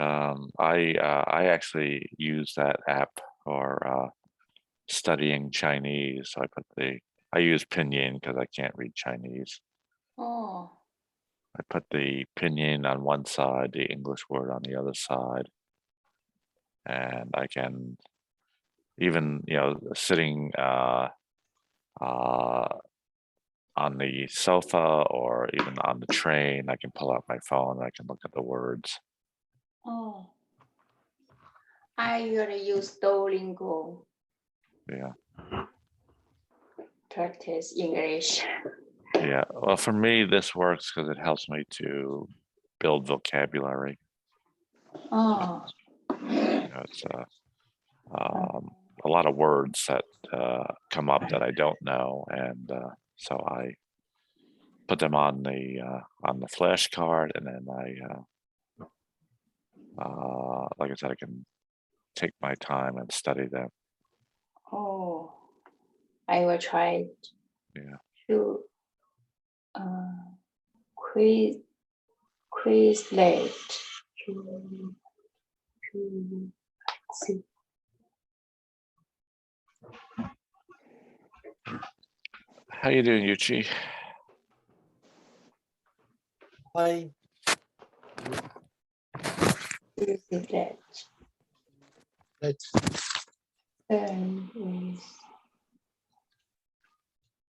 I actually use that app for studying Chinese. So I use Pinyin because I can't read Chinese. Oh, I put the Pinyin on one side, the English word on the other side, and I can even sitting on the sofa or even on the train, I can pull out my phone and I can look at the words. oh. I usually use Duolingo Yeah. practice English. Yeah. Well, for me, this works because it helps me to build vocabulary. Oh, It's a lot of words that come up that I don't know, and so I put them on the flashcard, and then like I said, I can take my time and study them. oh. I will try Yeah. to Quizlet to see. How you doing, Yuchi? Hi. Quizlet. Let's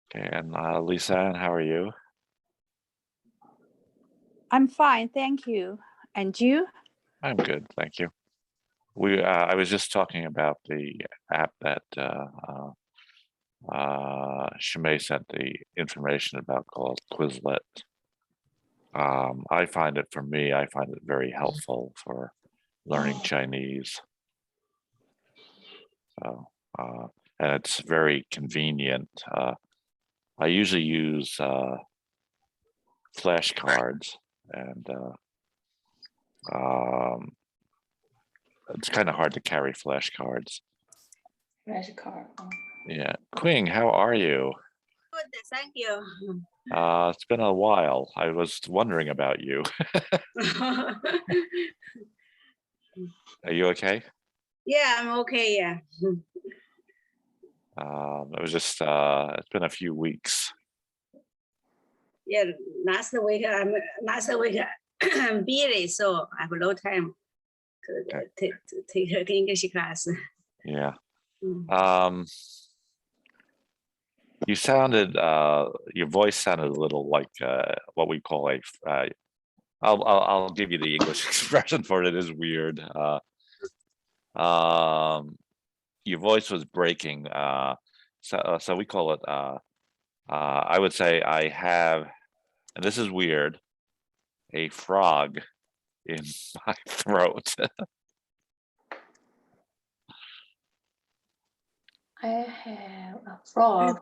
Okay, and Lisa, how are you? I'm fine, thank you. And you? I'm good, thank you. I was just talking about the app that Shimei sent the information about, called Quizlet. I find it very helpful for learning Chinese. So, and it's very convenient. I usually use flashcards, and it's kind of hard to carry flashcards. Flashcard. Oh. Yeah. Qing, how are you? Good, thank you. It's been a while. I was wondering about you. Are you okay? Yeah, I'm okay. Yeah. It was just, it's been a few weeks. Yeah. Last week I'm busy, so I have no time to take English class. Yeah. You sounded, your voice sounded a little like what we call I'll give you the English expression for it. It is weird. Your voice was breaking. So we call it, I would say I have, and this is weird, a frog in my throat. I have a frog.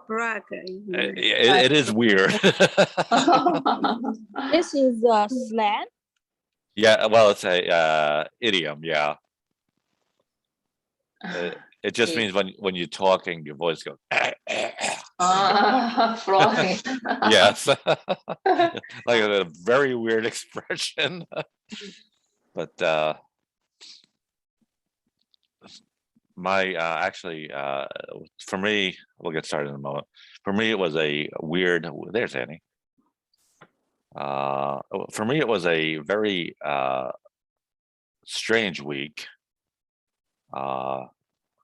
It is weird. This is slang? Yeah, well, it's a idiom. Yeah, it just means when you're talking, your voice goes. Frog. Yes, like a very weird expression. But my actually, for me, we'll get started in a moment. For me, it was a weird. There's Annie. For me, it was a very strange week. Term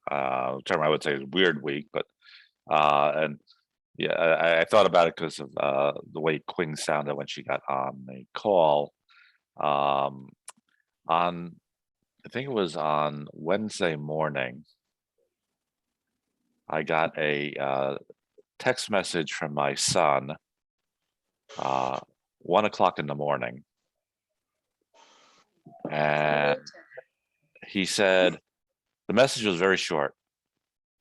I would say is weird week, but and yeah, I thought about it because of the way Quing sounded when she got on the call. I think it was on Wednesday morning, I got a text message from my son, 1 o'clock in the morning. And he said, the message was very short.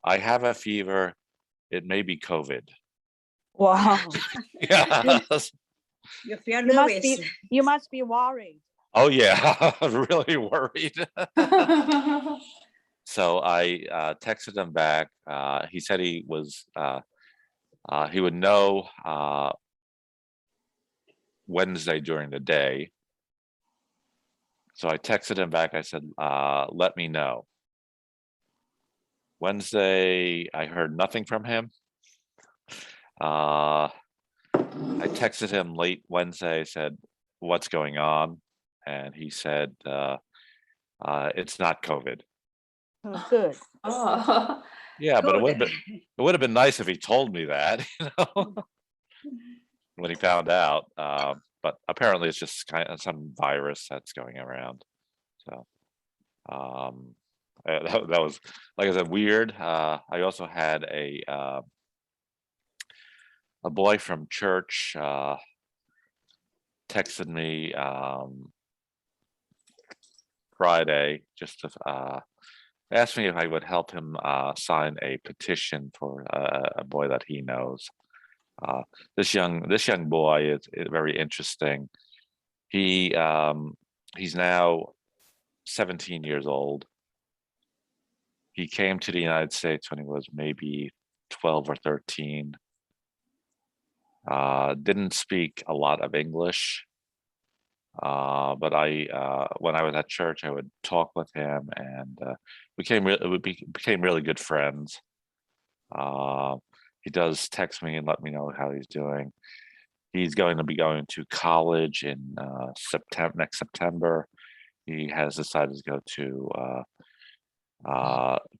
I have a fever. It may be COVID. Wow. Yeah. You feel nervous. You must be worried. Oh yeah, really worried. So I texted him back. He said he was he would know Wednesday during the day. So I texted him back. I said, let me know. Wednesday, I heard nothing from him. I texted him late Wednesday, said, what's going on? And he said, it's not COVID. Oh, good. Oh, Yeah, but Good. it would have been nice if he told me that, when he found out. But apparently it's just kind of some virus that's going around. So that was, like I said, weird. I also had a boy from church texted me Friday just to asked me if I would help him sign a petition for a boy that he knows. This young boy is very interesting. He's now 17 years old. He came to the United States when he was maybe 12 or 13. Didn't speak a lot of English. But when I was at church, I would talk with him, and we became really good friends. He does text me and let me know how he's doing. He's going to be going to college in next September. He has decided to go to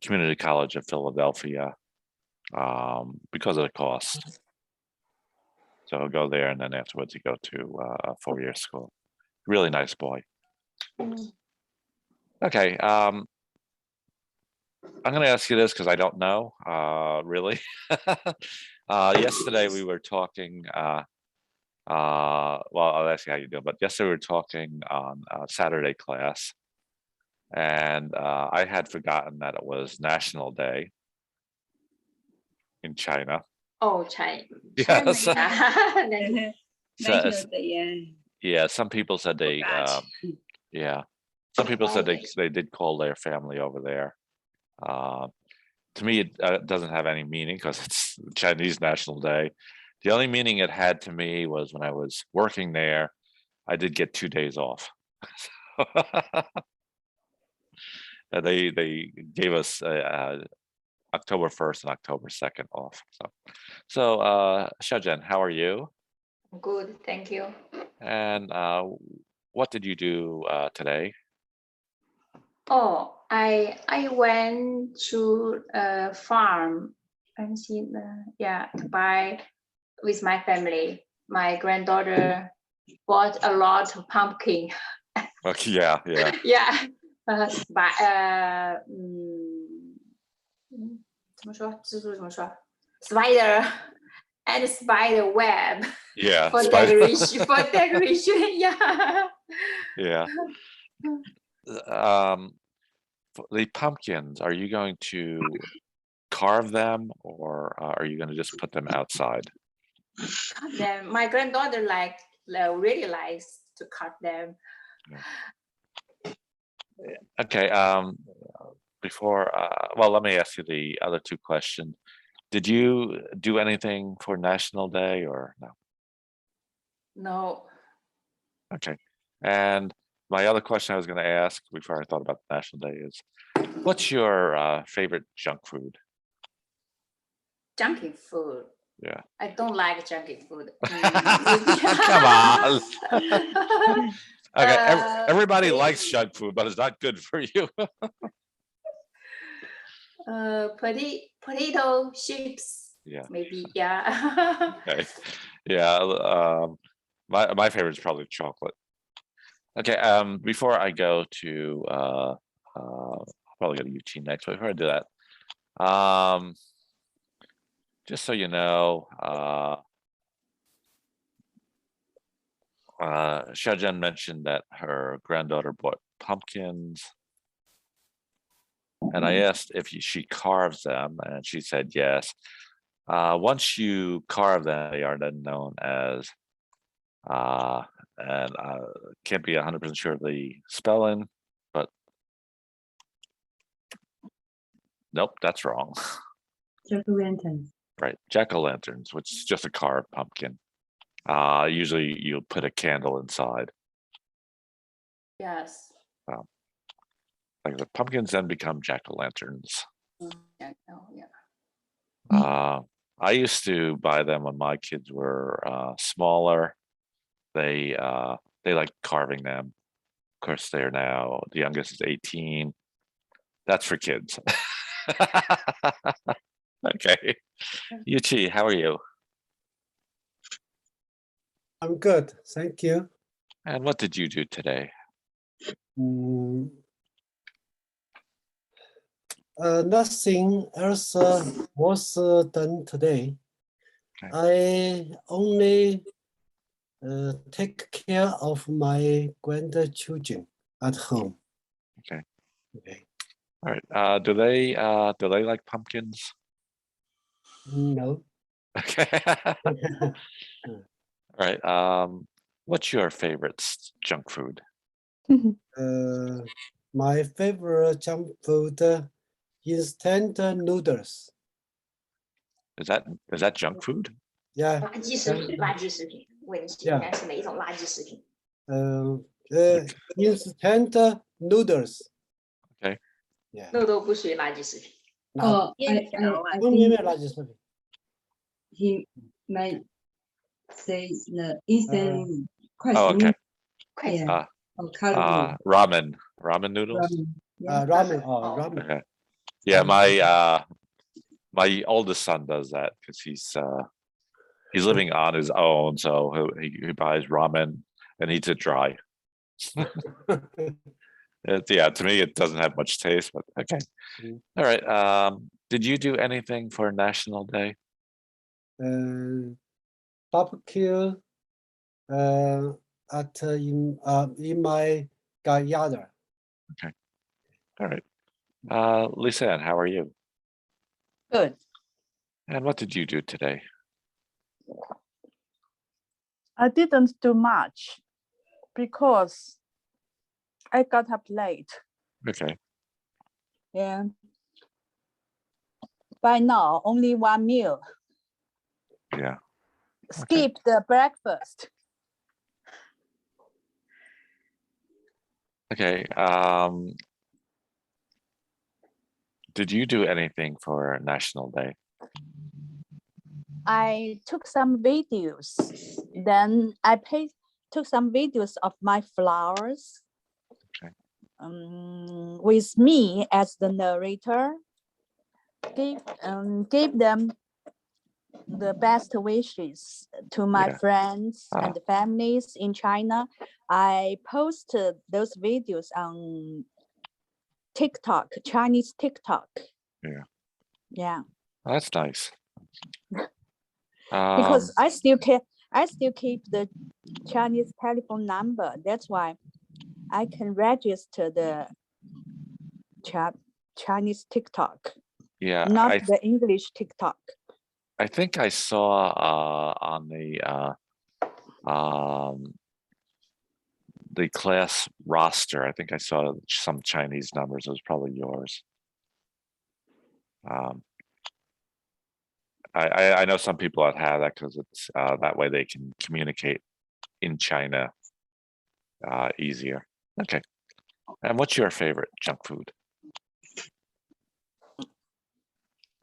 Community College of Philadelphia because of the cost. So he'll go there, and then afterwards he go to a 4-year school. Really nice boy. Okay. I'm going to ask you this because I don't know, really. Yesterday we were talking, well, I'll ask you how you do, but yesterday we were talking on Saturday class, and I had forgotten that it was National Day in China. oh, China. Yes. China. National Day, Yeah, some people said they, Forgot. yeah, some people said they did call their family over there. To me, it doesn't have any meaning because it's Chinese National Day. The only meaning it had to me was when I was working there, I did get 2 days off. And they gave us October 1st and October 2nd off. So Xiaozhen, how are you? Good, thank you. And what did you do today? Oh, I went to a farm and see to buy with my family. My granddaughter bought a lot of pumpkin. Okay, yeah. Yeah, 怎么说？蜘蛛怎么说？Spider and spider web Yeah. for spider- decoration. For decoration, yeah. Yeah. For the pumpkins, are you going to carve them, or are you going to just put them outside? Then my granddaughter really likes to cut them. Okay. Before, well, let me ask you the other two questions. Did you do anything for National Day or no? No. Okay. And my other question I was going to ask before I thought about National Day is, what's your favorite junk food? Junky food. Yeah. I don't like junky food. Come on. Okay. Everybody Uh, likes junk food, but it's not good for you. Potato chips. Yeah. Maybe, yeah. Okay. Yeah. My favorite is probably chocolate. Okay. Before I go to I'll probably go to UT next, but before I do that, just so you know, Xiaozhen mentioned that her granddaughter bought pumpkins, and I asked if she carves them, and she said yes. Once you carve them, they are then known as, and can't be 100% sure of the spelling, but nope, that's wrong. Jack-o'-lanterns. Right, jack-o'-lanterns, which is just a carved pumpkin. Usually you put a candle inside. Yes. Like the pumpkins then become jack-o'-lanterns. Yeah, oh, yeah. I used to buy them when my kids were smaller. They like carving them. Of course, they're now, the youngest is 18. That's for kids. Okay. Yuchi, how are you? I'm good, thank you. And what did you do today? Nothing else was done today. Okay. I only take care of my grandchildren at home. Okay. Okay. All right. Do they like pumpkins? No. Okay. All right. What's your favorite junk food? My favorite junk food instant noodles. Is that junk food? Yeah. 垃圾食品，垃圾食品。问题应该是哪一种垃圾食品？ Instant noodles. Okay. Yeah. 那都不属于垃圾食品。 Oh, I 面条啊， 方便面垃圾食品。 he might say the instant快 Oh, 食 okay. 快餐。 Yeah. Or calorie. Ramen noodles. Yeah. Ramen. Oh, ramen. Okay. Yeah, my oldest son does that because he's living on his own, so he buys ramen and eats it dry. Yeah, to me it doesn't have much taste, but okay. All right. Did you do anything for National Day? Barbecue at in my yard. All right. Lisa Ann, how are you? Good. And what did you do today? I didn't do much because I got up late. Okay. Yeah. By now, only one meal. Yeah. Skip the breakfast. Okay. Did you do anything for National Day? I took some videos. Then I took some videos of my flowers. Okay. With me as the narrator. Gave them the best wishes to my friends and families in China. I posted those videos on TikTok, Chinese TikTok. Yeah. Yeah. Oh, that's nice. Because I still keep the Chinese telephone number. That's why I can register the Chinese TikTok. Yeah. Not the English TikTok. I think I saw on the class roster, I think I saw some Chinese numbers. It was probably yours. I know some people that have that because it's that way they can communicate in China easier. Okay. And what's your favorite junk food?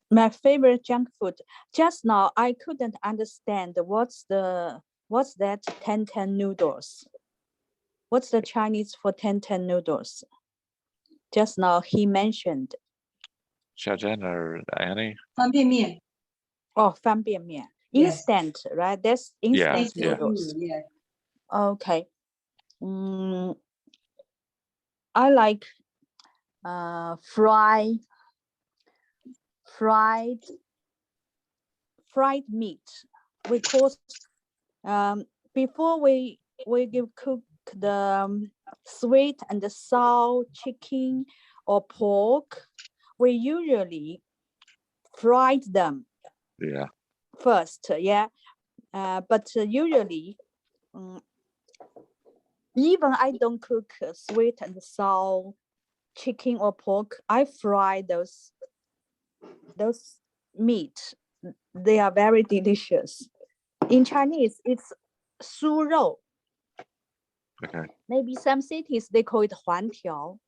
My favorite junk food. Just now, I couldn't understand what's that 10-10 noodles. What's the Chinese for 10-10 noodles? Just now he mentioned. Xiaozhen or Annie? 方便面 Oh, 方便面. Yes. Instant, right? That's instant Yeah. noodles. Yeah. Okay. I like fried meat. We call before we cook the sweet and the sour chicken or pork, we usually fried them. Yeah. First, yeah. But usually, even I don't cook sweet and sour chicken or pork, I fry those meat. They are very delicious. In Chinese, it's 酥肉. Okay. Maybe some cities they call it 环条.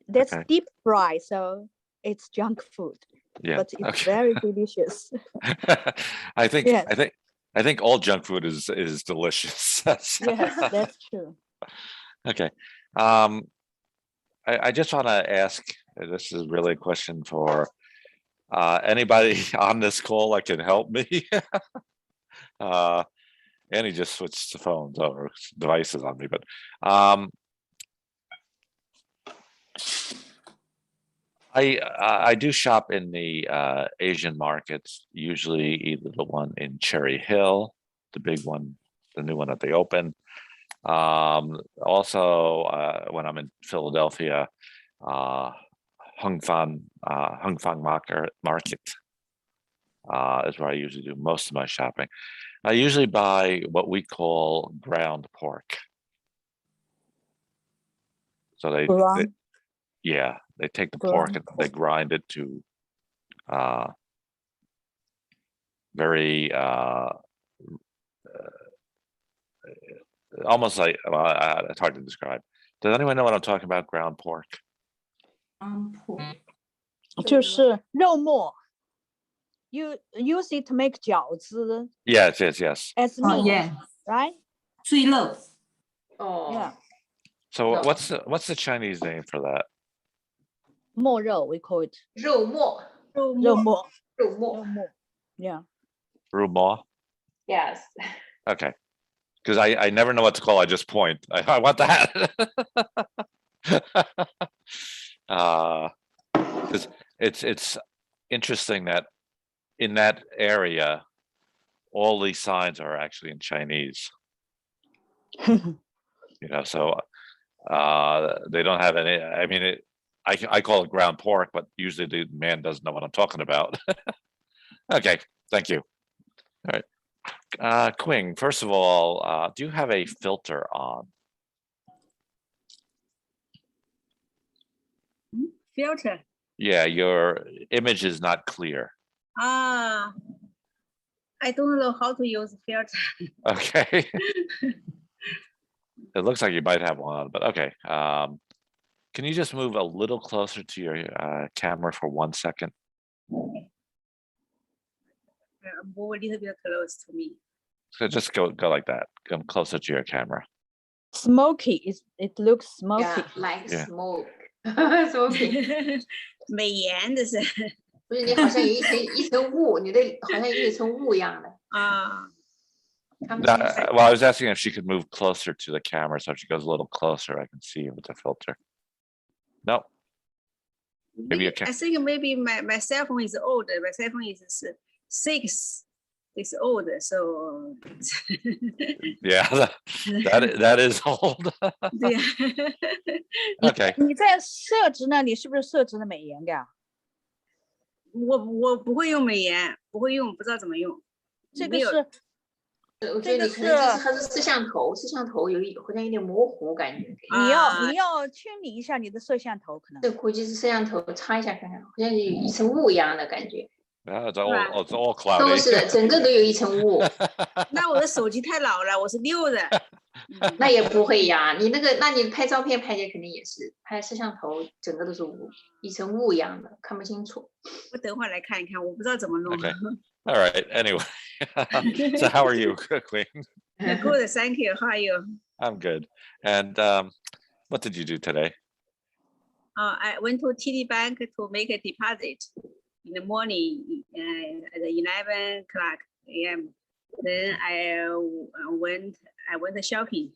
That's Okay. deep fried, so it's junk food, Yeah. but it's Okay. very delicious. I think Yes. I think all junk food is delicious. Yes, that's true. Okay. I just want to ask, this is really a question for anybody on this call that can help me. Annie just switched the phones or devices on me, but I do shop in the Asian markets, usually either the one in Cherry Hill, the big one, the new one that they opened. Also, when I'm in Philadelphia, Hung Fang Market is where I usually do most of my shopping. I usually buy what we call ground pork. So they take the pork and they grind it to very almost like, it's hard to describe. Does anyone know what I'm talking about? Ground pork? 就是肉末. You use it to make 饺子 Yes. as meat, yeah. right? 碎肉 Oh. Yeah. So No. what's the Chinese name for that? 末肉 we call it. 肉末肉肉末末. Yeah. Rumo? Yes. Okay. Because I never know what to call. I just point. I want that. Because it's interesting that in that area, all these signs are actually in Chinese. So they don't have any. I mean, I call it ground pork, but usually the man doesn't know what I'm talking about. Okay, thank you. All right. Quing, first of all, do you have a filter on? filter Yeah, your image is not clear. I don't know how to use filter. Okay. It looks like you might have one on, but okay. Can you just move a little closer to your camera for 1 second? Move a little bit close to me. So just go like that. Come closer to your camera. Smoky. It looks smoky. Yeah, like Yeah. smoke. Smoking. 美颜的是不是你好像有一层雾，你的好像有一层雾一样的。看不清楚。 Well, I was asking if she could move closer to the camera, so if she goes a little closer, I can see with the filter. No. Maybe you can. I think maybe my cell phone is old. My cell phone is 6. It's old, so Yeah, that is old. 对呀。 Okay. 你在设置那里是不是设置了美颜的？我不会用美颜，不会用，不知道怎么用。这个是我觉得你可能这是它是摄像头，摄像头好像有点模糊感觉。你要清理一下你的摄像头，可能。这估计是摄像头插一下看看，好像有一层雾一样的感觉。 Yeah, it's all 都 cloudy. 是的，整个都有一层雾。那我的手机太老了，我是6的。那也不会呀，你那你拍照片拍起来肯定也是，拍摄像头整个都是雾，一层雾一样的，看不清楚。我等会儿来看一看，我不知道怎么弄。 Okay. All right. Anyway, so how are you, Queen? Good, thank you. How are you? I'm good. And what did you do today? I went to TD Bank to make a deposit in the morning at 11 o'clock a.m. Then I went shopping.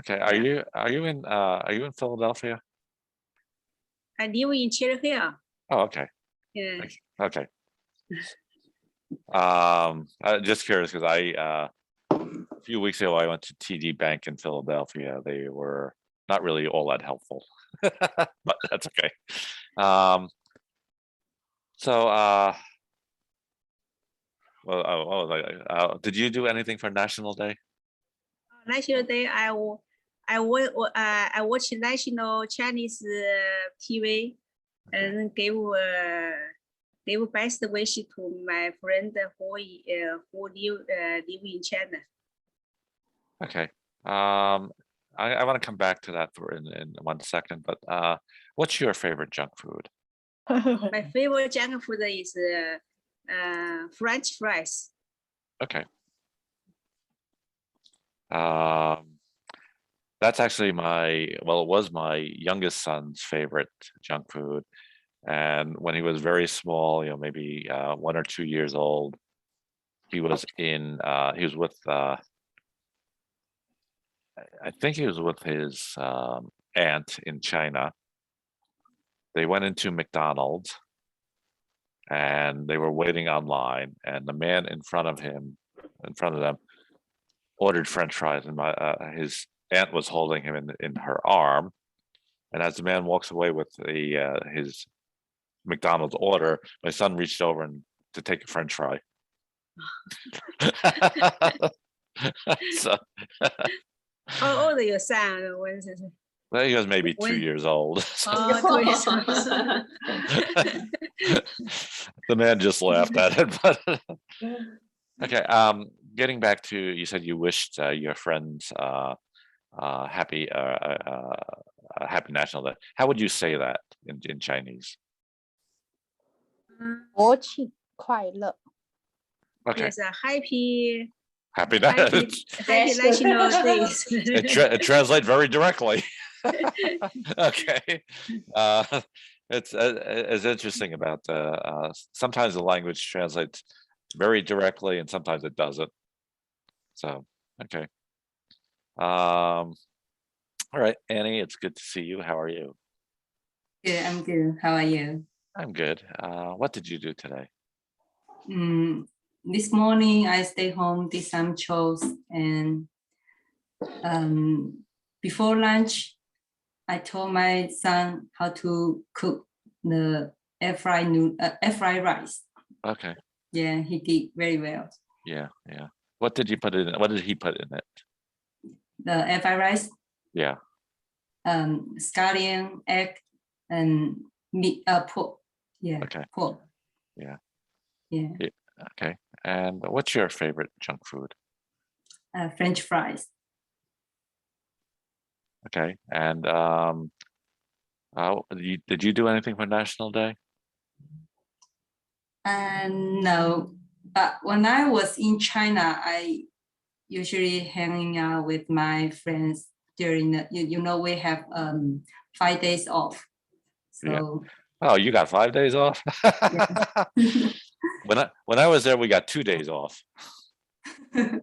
Okay. Are you in Philadelphia? I live in Cherry Hill. Oh, okay. Yeah. Okay. I'm just curious because a few weeks ago I went to TD Bank in Philadelphia. They were not really all that helpful, but that's okay. Did you do anything for National Day? National Day, I watch national Chinese TV and gave best wish to my friend who live in China. Okay. I want to come back to that for in 1 second, but what's your favorite junk food? My favorite junk food is French fries. Okay. That's actually it was my youngest son's favorite junk food. And when he was very small, maybe 1 or 2 years old, he was with, I think he was with his aunt in China. They went into McDonald's and they were waiting online, and the man in front of them, ordered French fries, and his aunt was holding him in her arm. And as the man walks away with his McDonald's order, my son reached over to take a French fry. So, How old is your son? well, he was maybe 2 years old. Oh, 2 years old. The man just laughed at it. But okay, getting back to, you said you wished your friends happy National Day. How would you say that in Chinese? 国庆快乐。 Okay, Yes, happy happy National Days. it translates very directly. Okay, it's interesting about sometimes the language translates very directly and sometimes it doesn't. So okay. All right, Annie, it's good to see you. How are you? Good, I'm good. How are you? I'm good. What did you do today? This morning I stayed home, did some chores, and before lunch, I told my son how to cook the air fry rice. Okay. Yeah, he did very well. Yeah. What did you put in? What did he put in it? The air fry rice, Yeah. scallion, egg, and meat, pork. Yeah, Okay. pork. Yeah. Yeah, Okay. And what's your favorite junk food? French fries. Okay. And did you do anything for National Day? No, but when I was in China, I usually hanging out with my friends during the, we have 5 days off. So Oh, you got 5 days off? When I was there, we got 2 days off. That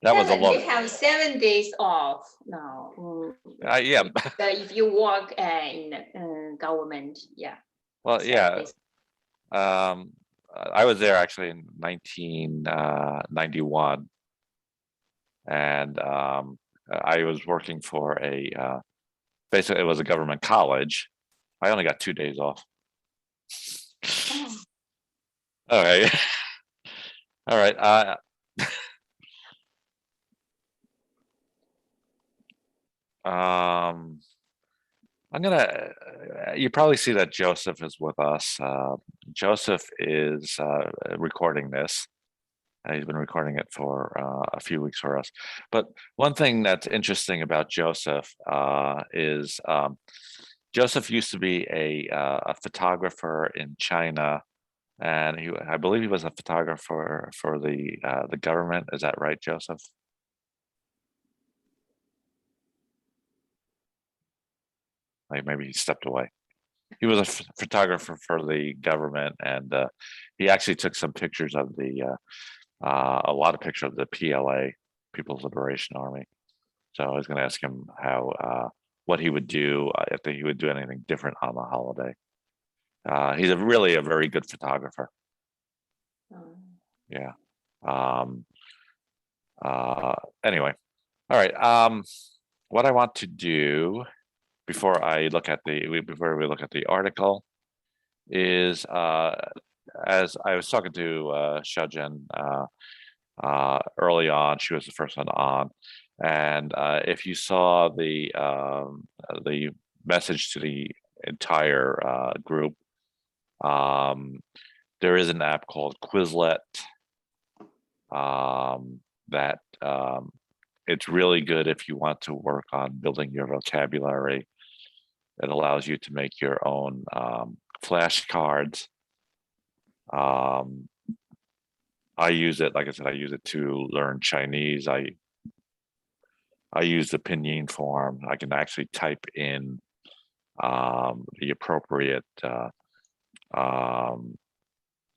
was a lot. They have 7 days off now. Yeah. So if you work in government, yeah. Well, 7 yeah. days. I was there actually in 1991, and I was working for basically it was a government college. I only got 2 days off. Oh. All right. All right. You probably see that Joseph is with us. Joseph is recording this. He's been recording it for a few weeks for us. But one thing that's interesting about Joseph is Joseph used to be a photographer in China, and I believe he was a photographer for the government. Is that right, Joseph? Like maybe he stepped away. He was a photographer for the government, and he actually took some pictures of a lot of pictures of the PLA, People's Liberation Army. So I was going to ask him what he would do if he would do anything different on the holiday. He's really a very good photographer. Yeah. Anyway, all right. What I want to do before we look at the article is as I was talking to Xiaojian early on, she was the first one on, and if you saw the message to the entire group, there is an app called Quizlet that it's really good if you want to work on building your vocabulary. It allows you to make your own flashcards. I use it, like I said, I use it to learn Chinese. I use the pinyin form. I can actually type in the appropriate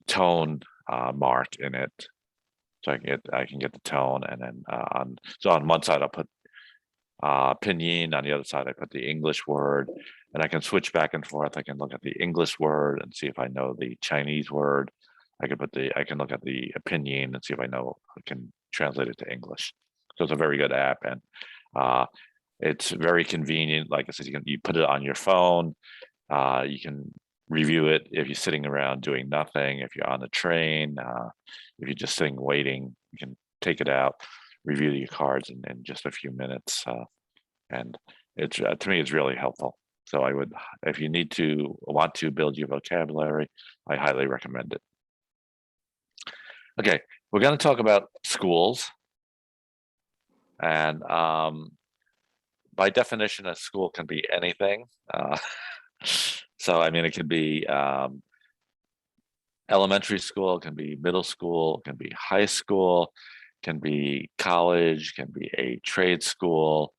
tone mark in it, so I can get the tone, and then on one side I'll put pinyin, on the other side I put the English word, and I can switch back and forth. I can look at the English word and see if I know the Chinese word. I can look at the pinyin and see if I can translate it to English. So it's a very good app, and it's very convenient. Like I said, you put it on your phone. You can review it if you're sitting around doing nothing. If you're on the train, if you're just sitting waiting, you can take it out, review your cards in just a few minutes. And it's to me, it's really helpful. So I would, if you want to build your vocabulary, I highly recommend it. Okay, we're going to talk about schools. And by definition, a school can be anything. So, I mean, it can be elementary school, it can be middle school, it can be high school, it can be college, it can be a trade school,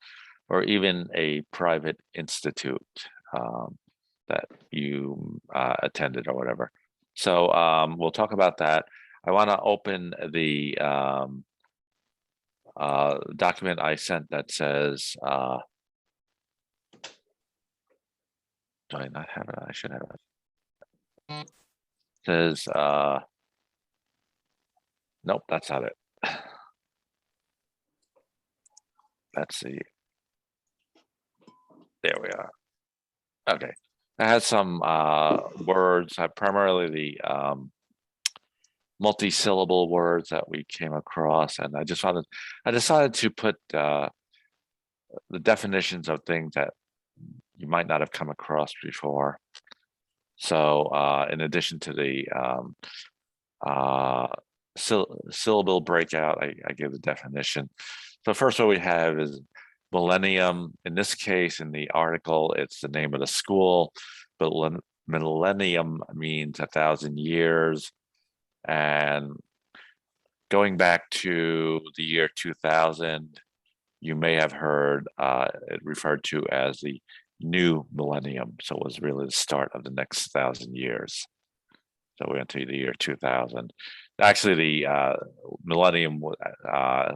or even a private institute that you attended or whatever. So we'll talk about that. I want to open the document I sent that says, do I not have it? I should have it. It says, nope, that's not it. Let's see. There we are. Okay. It has some words, primarily the multi-syllable words that we came across, and I decided to put the definitions of things that you might not have come across before. So in addition to the syllable breakout, I gave the definition. So first what we have is Millennium. In this case, in the article, it's the name of the school, but Millennium means 1,000 years. And going back to the year 2000, you may have heard it referred to as the new millennium. So it was really the start of the next 1,000 years. So we went to the year 2000. Actually, the millennium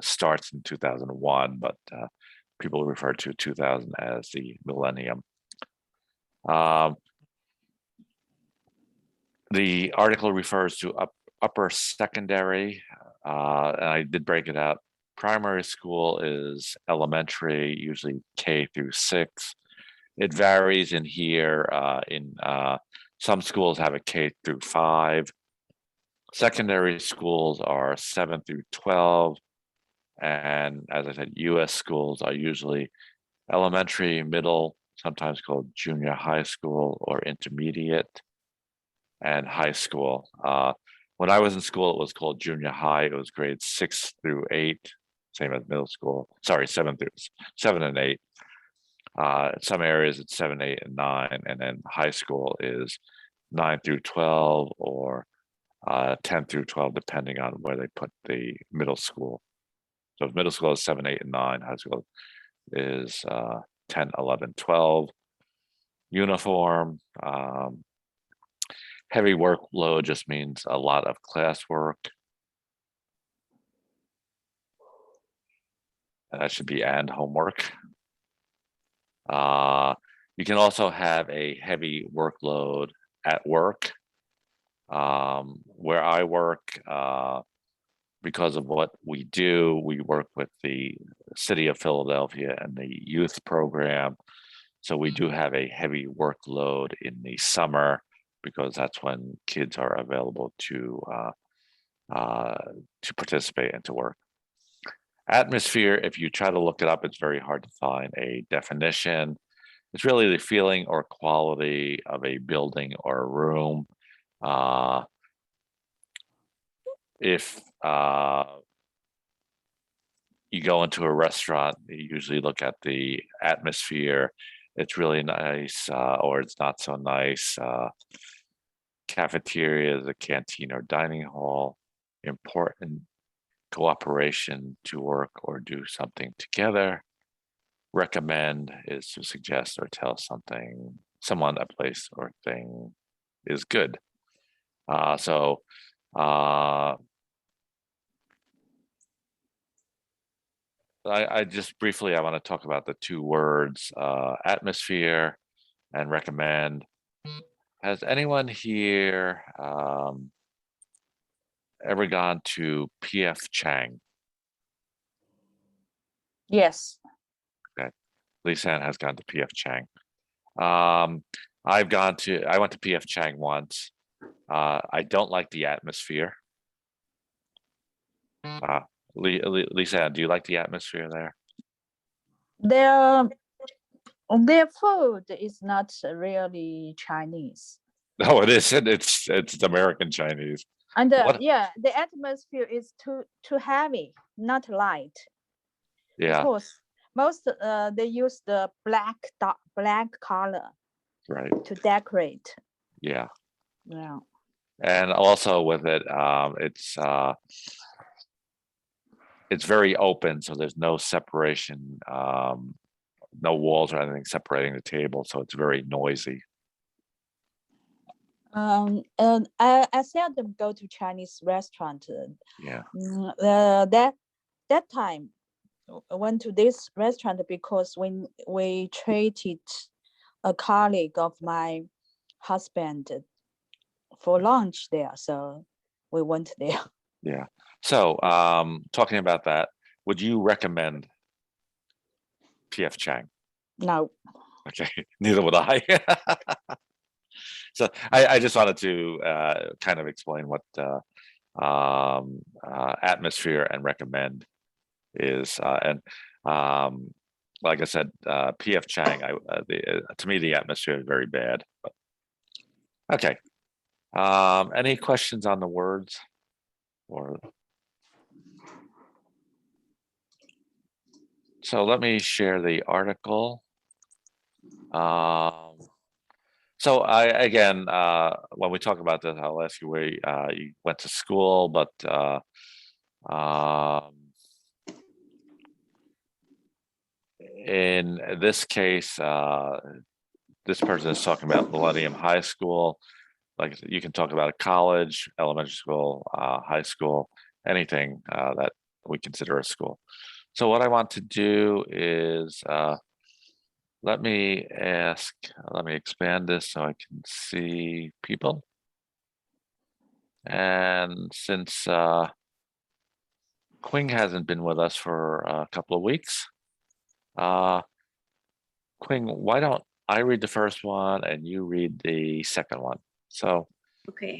starts in 2001, but people refer to 2000 as the millennium. The article refers to upper secondary, and I did break it out. Primary school is elementary, usually K through 6. It varies in here. Some schools have a K through 5. Secondary schools are 7 through 12. And as I said, US schools are usually elementary, middle, sometimes called junior high school, or intermediate, and high school. When I was in school, it was called junior high. It was grades 6 through 8, same as middle school. Sorry, 7 and 8. Some areas it's 7, 8, and 9, and then high school is 9 through 12 or 10 through 12, depending on where they put the middle school. So if middle school is 7, 8, and 9, high school is 10, 11, 12. Uniform. Heavy workload just means a lot of classwork. And that should be and homework. You can also have a heavy workload at work. Where I work, because of what we do, we work with the city of Philadelphia and the youth program. So we do have a heavy workload in the summer because that's when kids are available to participate and to work. Atmosphere, if you try to look it up, it's very hard to find a definition. It's really the feeling or quality of a building or a room. If you go into a restaurant, you usually look at the atmosphere. It's really nice, or it's not so nice. Cafeteria, the canteen or dining hall, important cooperation to work or do something together. Recommend is to suggest or tell someone, a place or thing is good. I just briefly, I want to talk about the two words, atmosphere and recommend. Has anyone here ever gone to P.F. Chang? Yes. Lisanne has gone to P.F. Chang. I went to P.F. Chang once. I don't like the atmosphere. Lisanne, do you like the atmosphere there? Their food is not really Chinese. No, it isn't. It's American Chinese. And What? yeah, the atmosphere is too heavy, not light. Yeah, Because most they use the black color right. to decorate. Yeah. Yeah. And also with it, it's very open, so there's no separation, no walls or anything separating the table, so it's very noisy. And I seldom go to Chinese restaurant. Yeah. That time I went to this restaurant because when we treated a colleague of my husband for lunch there, so we went there. Yeah. So talking about that, would you recommend P.F. Chang? No. Okay, neither would I. So I just wanted to kind of explain what atmosphere and recommend is. And like I said, P.F. Chang, to me, the atmosphere is very bad. But, okay. Any questions on the words? So let me share the article. So again, when we talk about this, I'll ask you where you went to school, but in this case, this person is talking about Millennium High School. Like you can talk about a college, elementary school, high school, anything that we consider a school. So what I want to do is, let me expand this so I can see people. And since Quing hasn't been with us for a couple of weeks, Quing, why don't I read the first one and you read the second one? So, Okay.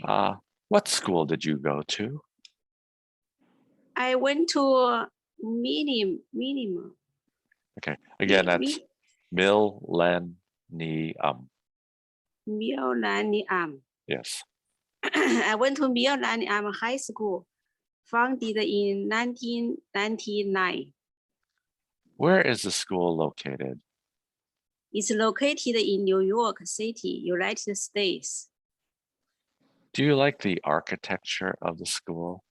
what school did you go to? I went to Millennium. Okay, again, that's Millennium. Millennium. Yes. I went to Millennium High School, founded in 1999. Where is the school located? It's located in New York City, United States. Do you like the architecture of the school?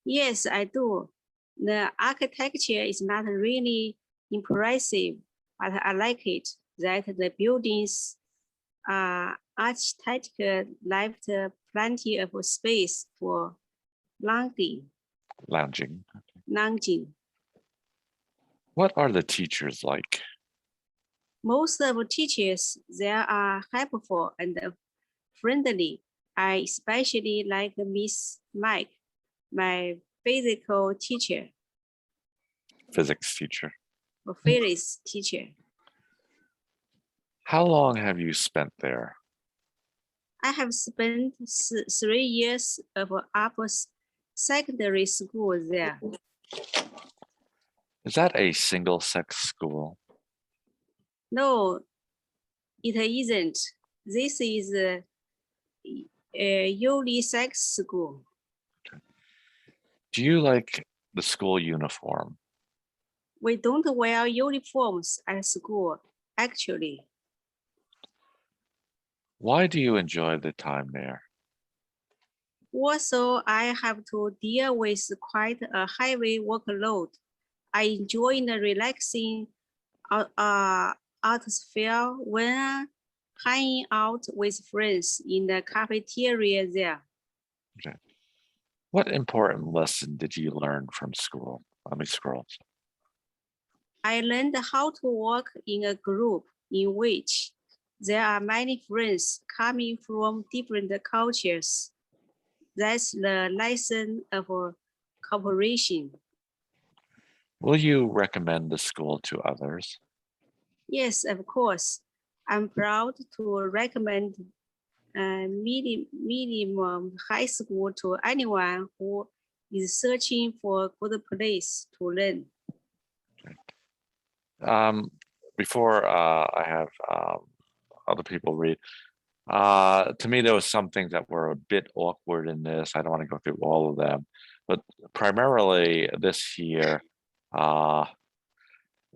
Yes, I do. The architecture is not really impressive, but I like it that the buildings architecture left plenty of space for lounging. What are the teachers like? Most of the teachers there are helpful and friendly. I especially like Miss Mike, my physics teacher. Physics teacher. How long have you spent there? I have spent 3 years of upper secondary school there. Is that a single-sex school? No, it isn't. This is a unisex school. Do you like the school uniform? We don't wear uniforms at school, actually. Why do you enjoy the time there? Also, I have to deal with quite a heavy workload. I enjoy the relaxing atmosphere when hanging out with friends in the cafeteria there. Okay. What important lesson did you learn from school? Let me scroll. I learned how to work in a group in which there are many friends coming from different cultures. That's the lesson of cooperation. Will you recommend the school to others? Yes, of course. I'm proud to recommend Millennium High School to anyone who is searching for a good place to learn. Before I have other people read, to me, there was some things that were a bit awkward in this. I don't want to go through all of them, but primarily this year,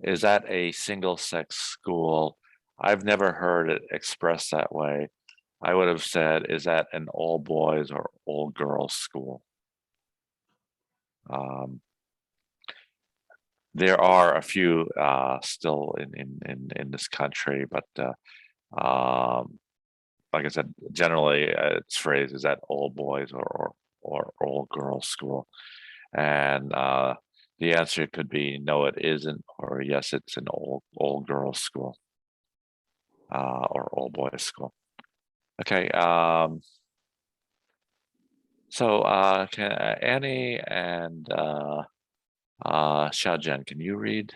is that a single-sex school? I've never heard it expressed that way. I would have said, is that an all boys or all girls school? There are a few still in this country, but like I said, generally it's phrased is that all boys or all girls school, and the answer could be no, it isn't, or yes, it's an all girls school or all boys school. Okay. So can Annie and Xiaojian, can you read?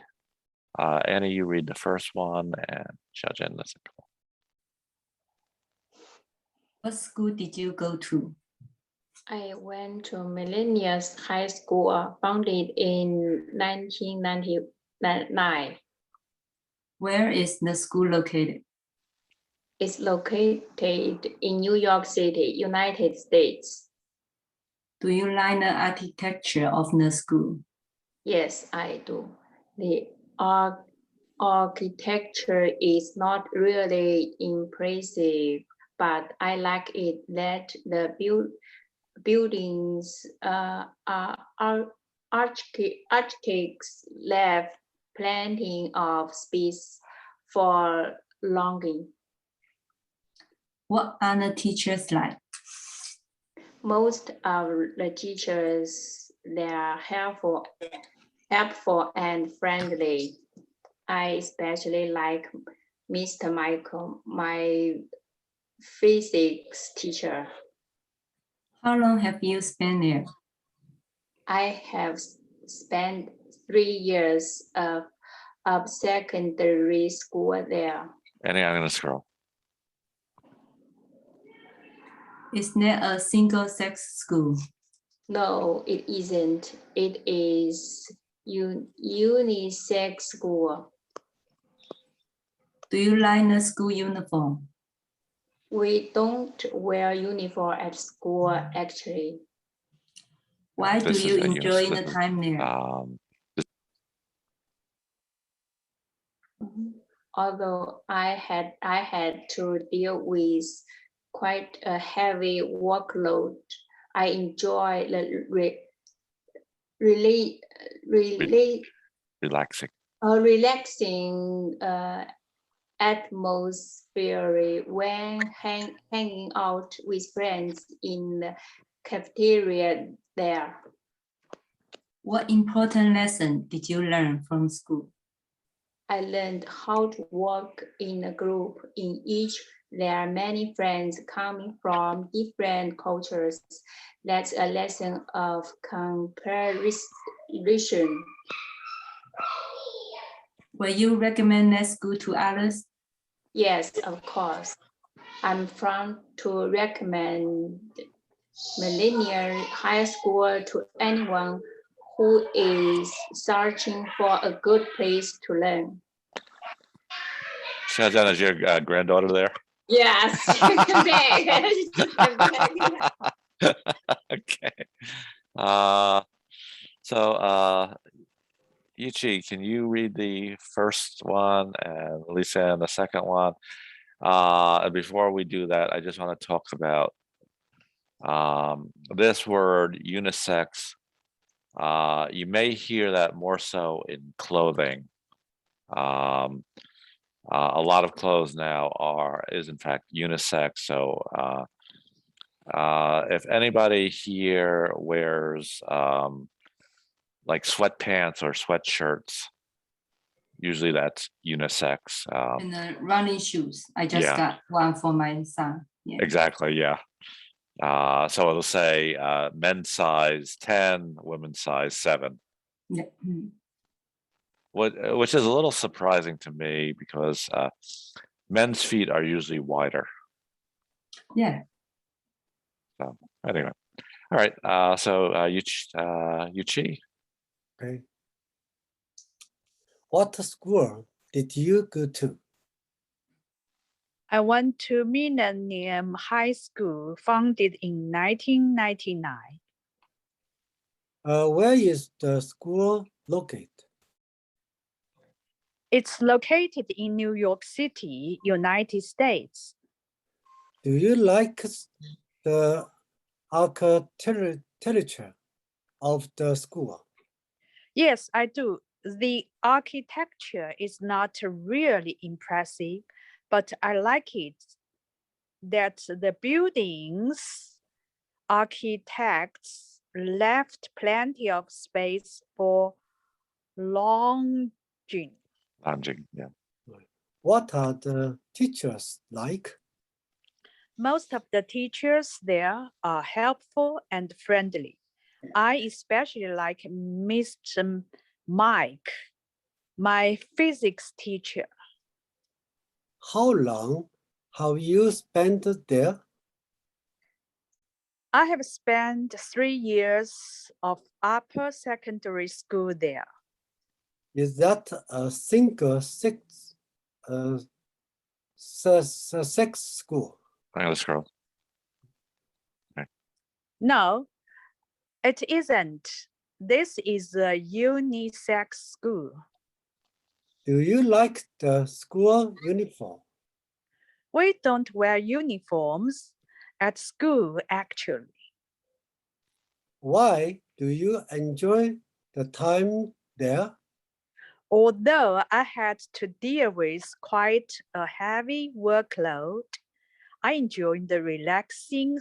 Annie, you read the first one, and Xiaojian the second one. What school did you go to? I went to Millennium High School, founded in 1999. Where is the school located? It's located in New York City, United States. Do you like the architecture of the school? Yes, I do. The architecture is not really impressive, but I like it that the buildings architects left plenty of space for longing. What are the teachers like? Most of the teachers, they are helpful and friendly. I especially like Mr. Michael, my physics teacher. How long have you spent there? I have spent 3 years of secondary school there. Annie, I'm going to scroll. Is there a single-sex school? No, it isn't. It is unisex school. Do you like the school uniform? We don't wear uniform at school, actually. Why do This you is a enjoy Unisex. the time there? Although I had to deal with quite a heavy workload, I enjoy the relaxing atmosphere when hanging out with friends in the cafeteria there. What important lesson did you learn from school? I learned how to work in a group in each. There are many friends coming from different cultures. That's a lesson of comparison. Will you recommend that school to others? Yes, of course. I'm proud to recommend Millennium High School to anyone who is searching for a good place to learn. Xiaojian, is your granddaughter there? Yes. Okay. So Yichi, can you read the first one and Lisa and the second one? And before we do that, I just want to talk about this word unisex. You may hear that more so in clothing. A lot of clothes now is in fact unisex. So if anybody here wears like sweatpants or sweatshirts, usually that's unisex. And running shoes. I just yeah. got one for my son. Yeah. Exactly, yeah. So it'll say men's size 10, women's size 7. Yeah. Which is a little surprising to me because men's feet are usually wider. Yeah. So anyway, all right. So Yuchi. Okay. What school did you go to? I went to Millennium High School, founded in 1999. Where is the school located? It's located in New York City, United States. Do you like the architecture of the school? Yes, I do. The architecture is not really impressive, but I like it that the building's architects left plenty of space for lounging. Lounging, yeah. What are the teachers like? Most of the teachers there are helpful and friendly. I especially like Mr. Mike, my physics teacher. How long have you spent there? I have spent 3 years of upper secondary school there. Is that a single sex school? I'm gonna scroll. No, it isn't. This is a unisex school. Do you like the school uniform? We don't wear uniforms at school, actually. Why do you enjoy the time there? Although I had to deal with quite a heavy workload, I enjoyed the relaxing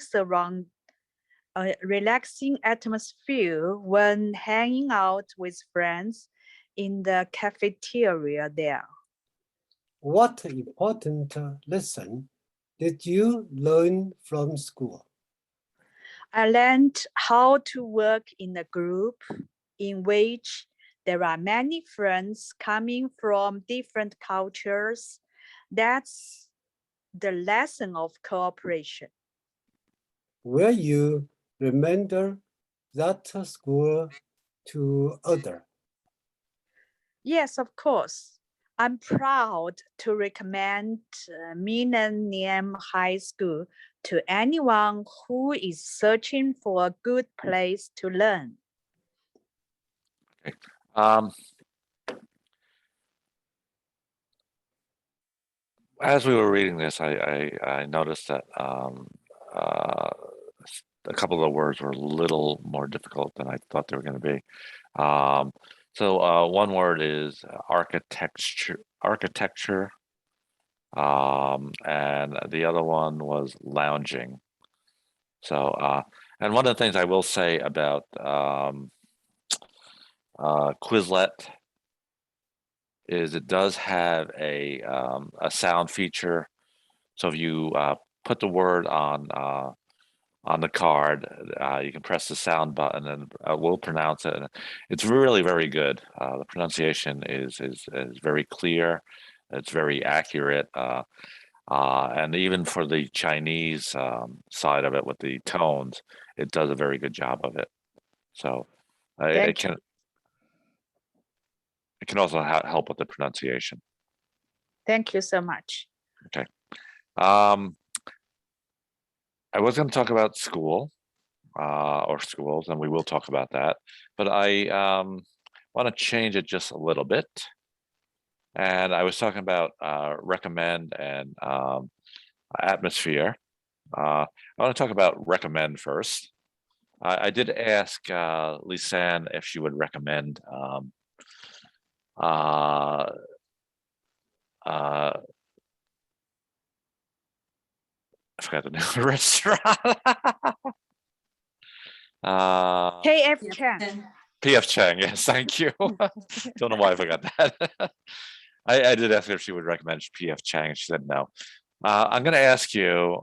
atmosphere when hanging out with friends in the cafeteria there. What important lesson did you learn from school? I learned how to work in a group in which there are many friends coming from different cultures. That's the lesson of cooperation. Will you remember that school to others? Yes, of course. I'm proud to recommend Millennium High School to anyone who is searching for a good place to learn. Okay. As we were reading this, I noticed that a couple of the words were a little more difficult than I thought they were going to be. So one word is architecture, and the other one was lounging. So, and one of the things I will say about Quizlet is it does have a sound feature. So if you put the word on the card, you can press the sound button and we'll pronounce it. It's really very good. The pronunciation is very clear. It's very accurate. And even for the Chinese side of it with the tones, it does a very good job of it. So it can also help with the pronunciation. Thank you so much. Okay. I was going to talk about school or schools, and we will talk about that. But want to change it just a little bit. And I was talking about recommend and atmosphere. I want to talk about recommend first. I did ask Lisanne if she would recommend I forgot the name of the restaurant. KF Chang. PF Chang, yes, thank you. Don't know why I forgot that. I did ask her if she would recommend PF Chang, and she said no. I'm going to ask you,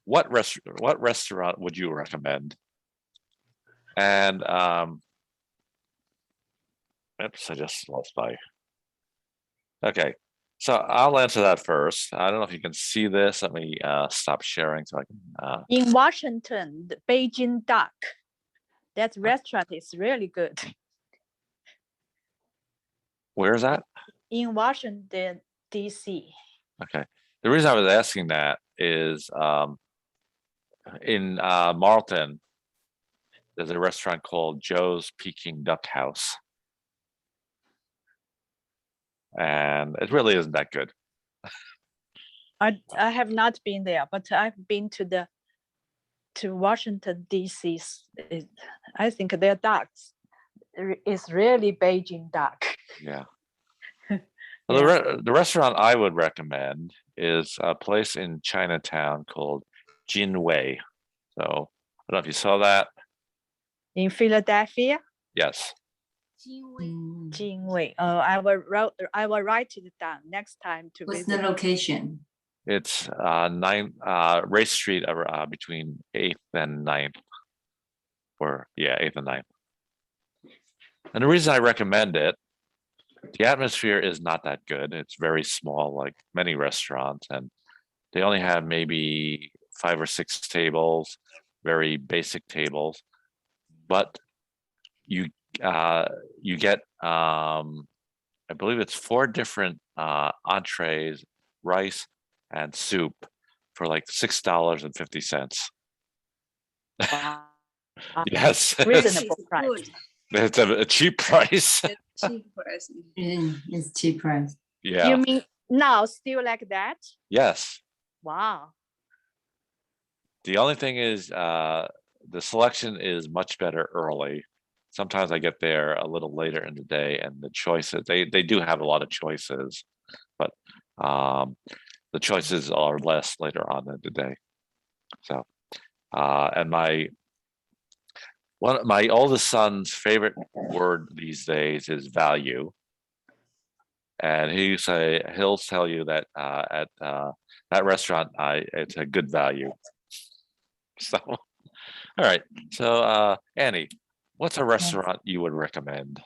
what restaurant would you recommend? And oops, I just lost my. Okay, so I'll answer that first. I don't know if you can see this. Let me stop sharing so I can. In Washington, the Beijing Duck. That restaurant is really good. Where is that? In Washington, D.C. Okay. The reason I was asking that is in Marlton, there's a restaurant called Joe's Peking Duck House. And it really isn't that good. I have not been there, but I've been to Washington, D.C. I think their ducks is really Beijing duck. Yeah. Well, the restaurant I would recommend is a place in Chinatown called Jinwei. So I don't know if you saw that. In Philadelphia? Yes. Jinwei. I will write it down next time to What's visit. the location? It's 9 Race Street between 8th and 9th. Or yeah, 8th and 9th. And the reason I recommend it, the atmosphere is not that good. It's very small, like many restaurants, and they only have maybe 5 or 6 tables, very basic tables. But you get I believe it's 4 different entrees, rice, and soup for like $6.50. Wow. Yes, Reasonable price. Good. it's a cheap price. Cheap price. It's cheap price. Yeah. You mean now still like that? Yes. Wow. The only thing is the selection is much better early. Sometimes I get there a little later in the day, and the choices, they do have a lot of choices, but the choices are less later on in the day. So and my oldest son's favorite word these days is value. And he'll tell you that at that restaurant, it's a good value. So, all right. So Annie, what's a restaurant you would recommend?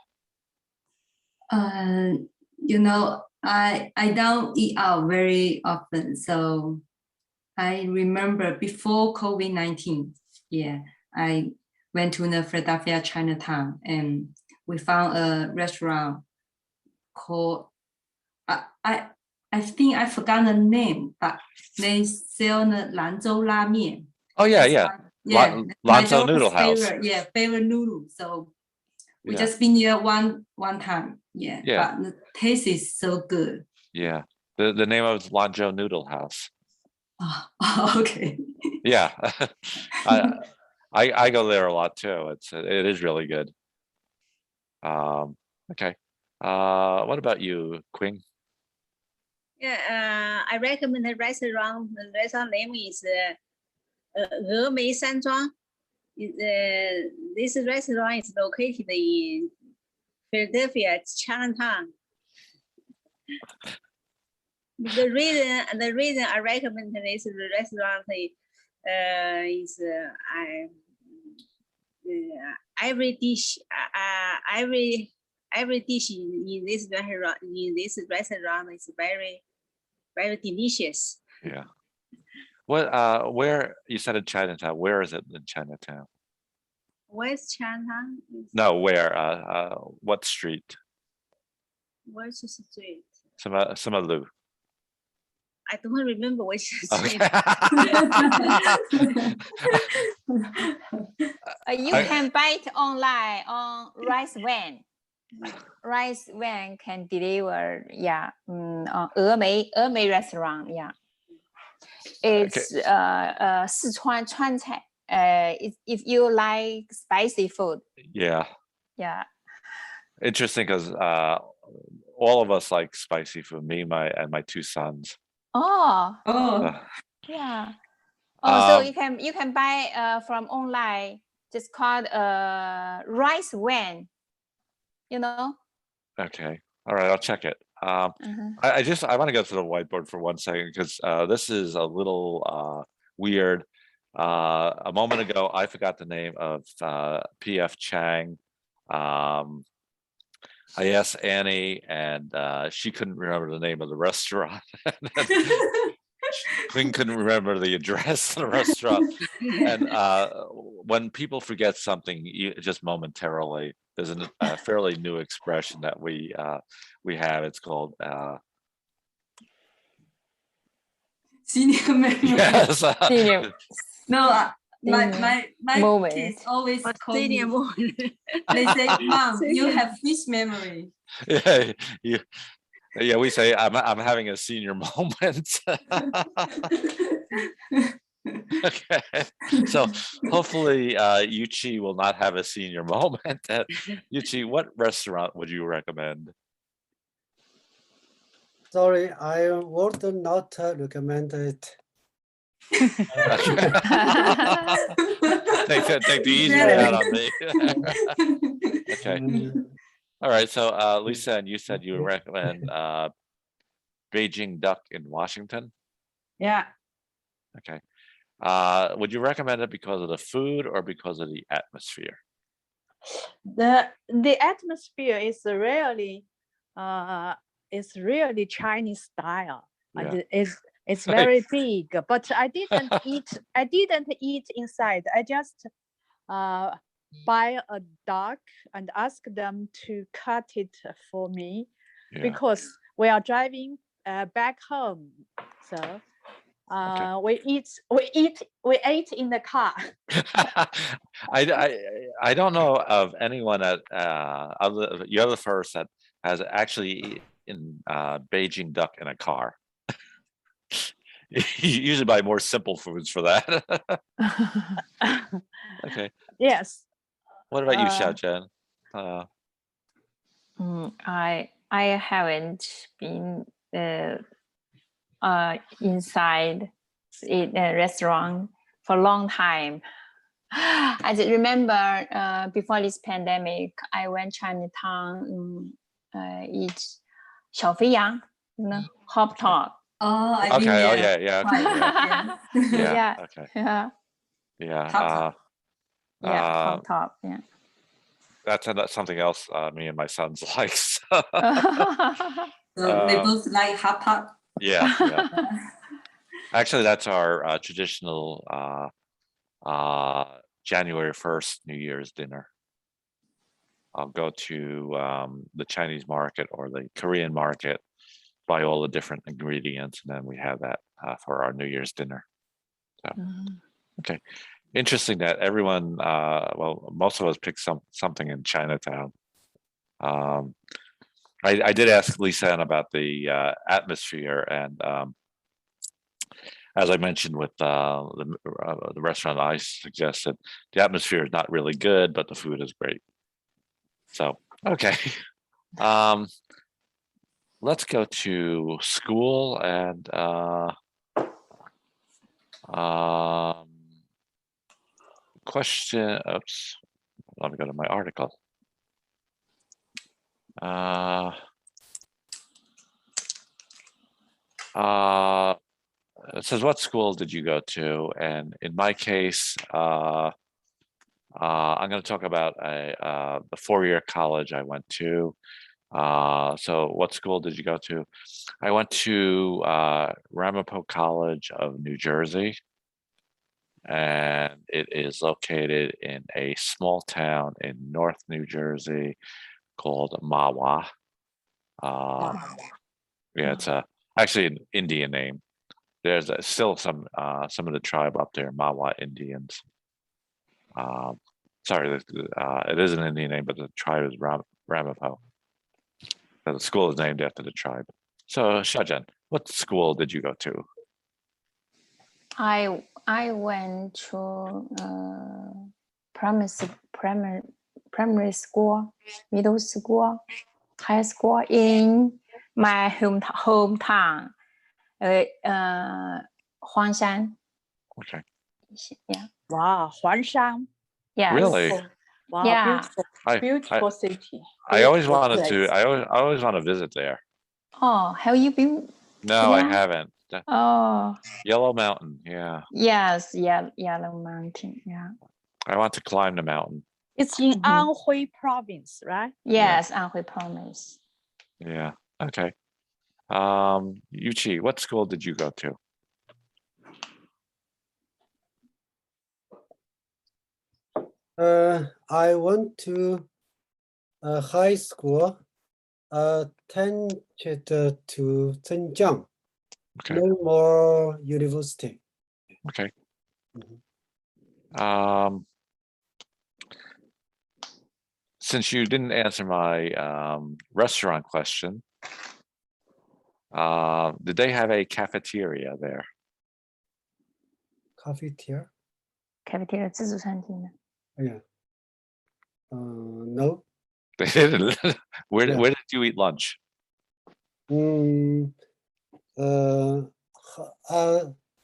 You know, I don't eat out very often. So I remember before COVID-19, yeah, I went to the Philadelphia Chinatown, and we found a restaurant called, I think I forgot the name, but they sell the Lanzhou La Mian. Oh yeah, yeah. Yeah, Lanzhou Noodle House. Favorite noodle. So we Yeah. just been here one time. Yeah, Yeah. but the taste is so good. Yeah. The name of it's Lanzhou Noodle House. Oh, okay. Yeah. I go there a lot too. It is really good. Okay. What about you, Queen? Yeah, I recommend the restaurant. The restaurant name is Emei Sanzhuang. This restaurant is located in Philadelphia, Chinatown. The reason I recommend this restaurant is every dish in this restaurant is very, very delicious. Yeah. What where you said in Chinatown, where is it in Chinatown? West Chinatown? No, where? What street? West Street. Samalu. I don't remember which street. Okay. You can buy it online on Rice Van. Rice Van can deliver, yeah, on Ermei restaurant, yeah. It's Sichuan 川菜. If you like spicy food. Yeah. Yeah. Interesting because all of us like spicy food. Me, and my two sons. Oh. Oh, Yeah. Oh, so Um, you can buy from online. Just called Rice Van. You know. Okay. All right. I'll check it. I want to go to the whiteboard for 1 second because this is a little weird. A moment ago, I forgot the name of P.F. Chang. I asked Annie, and she couldn't remember the name of the restaurant. Quinn couldn't remember the address of the restaurant. And when people forget something, just momentarily, there's a fairly new expression that we have. It's called senior memory. yes. Senior. No, my Moment. kids always call Senior me. moment. They say, "Mom, you have fish memory." Yeah, yeah, we say I'm having a senior moment. Okay, so hopefully Yuchi will not have a senior moment. Yuchi, what restaurant would you recommend? Sorry, I would not recommend it. Take the easy way out on me. Okay, all right. So Lisa, and you said you recommend Beijing duck in Washington. Yeah. Okay. Would you recommend it because of the food or because of the atmosphere? The atmosphere is really Chinese style. Yeah. And it's very big, but I didn't eat inside. I just buy a duck and ask them to cut it for me Yeah. because we are driving back home. So we ate in the car. I don't know of anyone that you're the first that has actually eaten Beijing duck in a car. You usually buy more simple foods for that. Okay. Yes. What about you, Xiaojian? I haven't been inside in a restaurant for a long time. I just remember before this pandemic, I went Chinatown, eat 小肥羊, hot dog. Oh, I Okay. mean, Oh yeah. Okay, yeah. Yeah. Yeah. Okay. Yeah. Yeah. Hot dog. Yeah. That's something else me and my sons likes. So they both like hot pot. Yeah. Actually, that's our traditional January 1st New Year's dinner. I'll go to the Chinese market or the Korean market, buy all the different ingredients, and then we have that for our New Year's dinner. So, okay. Interesting that everyone, well, most of us picked something in Chinatown. I did ask Lisa about the atmosphere, and as I mentioned with the restaurant I suggested, the atmosphere is not really good, but the food is great. So, okay. Let's go to school and question. Oops. Let me go to my article. It says, what school did you go to? And in my case, I'm going to talk about the four-year college I went to. So what school did you go to? I went to Ramapo College of New Jersey, and it is located in a small town in North New Jersey called Mahwah. Yeah, it's actually an Indian name. There's still some of the tribe up there, Mahwah Indians. sorry, it is an Indian name, but the tribe is Ramapo. So the school is named after the tribe. So Shajan, what school did you go to? I went to primary school, middle school, high school in my hometown, Huangshan. Okay. Yeah. Wow, Huangshan. Yes. Really? Wow, Yeah. beautiful city. I always Beautiful wanted to. place. I always want to visit there. Oh, have you been? No, I Yeah. haven't. Oh, Yellow Mountain. Yeah, yes. Yeah. Yellow Mountain. Yeah. I want to climb the mountain. It's in Mhm. Anhui province, right? Yes. Anhui Province. Yeah. Okay. Yuchi, what school did you go to? I went to a high school attached to Zhenjiang, Okay. no more university. Okay. Mhm. Since you didn't answer my restaurant question, did they have a cafeteria there? Cafeteria? Cafeteria 自助餐厅呢 Yeah. No. They didn't. Where Yeah. did you eat lunch?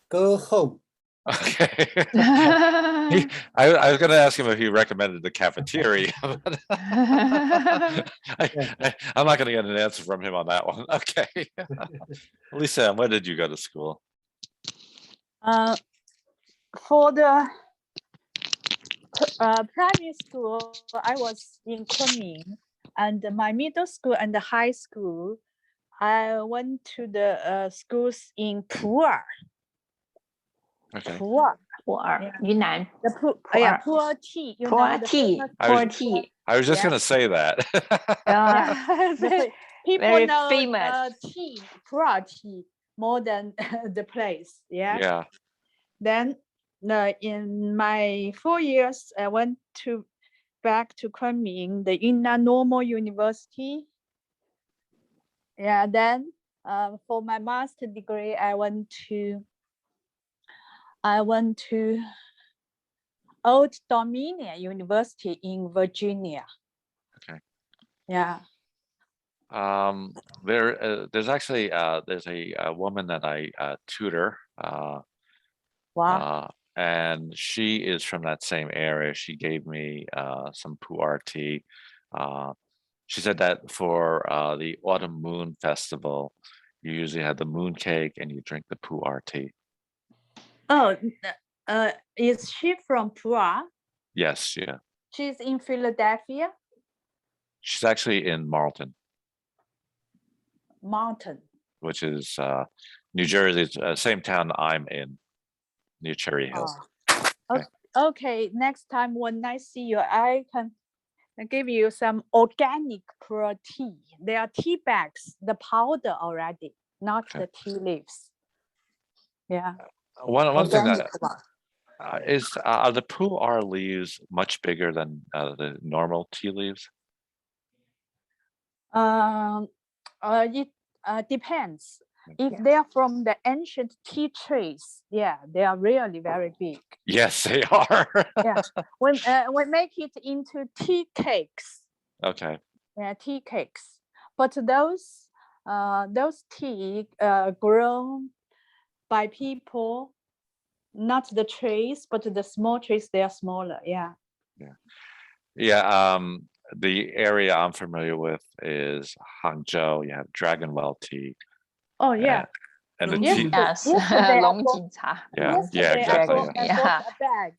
Go home. Okay. I was going to ask him if he recommended the cafeteria. But I'm not going to get an answer from him on that one. Okay. Lisa, where did you go to school? For the primary school, I was in Kunming, and my middle school and the high school, I went to the schools in Pu'er. Okay. Pu'er. 普洱 Yeah. 云南 The Pu'er. Pu'er tea. You know, Pu'er the tea. famous Pu'er tea. I was just Yeah. going to say that. The people Very know famous. tea, Pu'er tea, more than the place. Yeah. Yeah. Then in my 4 years, I went back to Kunming, the Yunnan Normal University. Yeah, then for my master degree, I went to Old Dominion University in Virginia. Okay. Yeah. There's actually there's a woman that I tutor. Wow. And she is from that same area. She gave me some pu'er tea. She said that for the Autumn Moon Festival, you usually have the moon cake and you drink the pu'er tea. Oh, is she from Pu'er? Yes, yeah. She's in Philadelphia. She's actually in Marlton, which is New Jersey, same town I'm in, near Cherry Hill. Okay, next time when I see you, I can give you some organic pu'er tea. There are tea bags, the powder already, not the tea leaves. Yeah. One thing that Organic is, are the pu'er leaves much bigger than the normal tea leaves? It depends. If they are from the ancient tea trees, yeah, they are really very big. Yes, they are. Yeah, we make it into tea cakes. Okay. Yeah, tea cakes. But those tea grown by people, not the trees, but the small trees. They are smaller. Yeah. Yeah. The area I'm familiar with is Hangzhou. You have Dragonwell tea. Oh yeah. And the Yes, tea. Yes. Yesterday I 龙 bought- 井茶 Yeah, Yesterday exactly. I Yeah. bought a bag,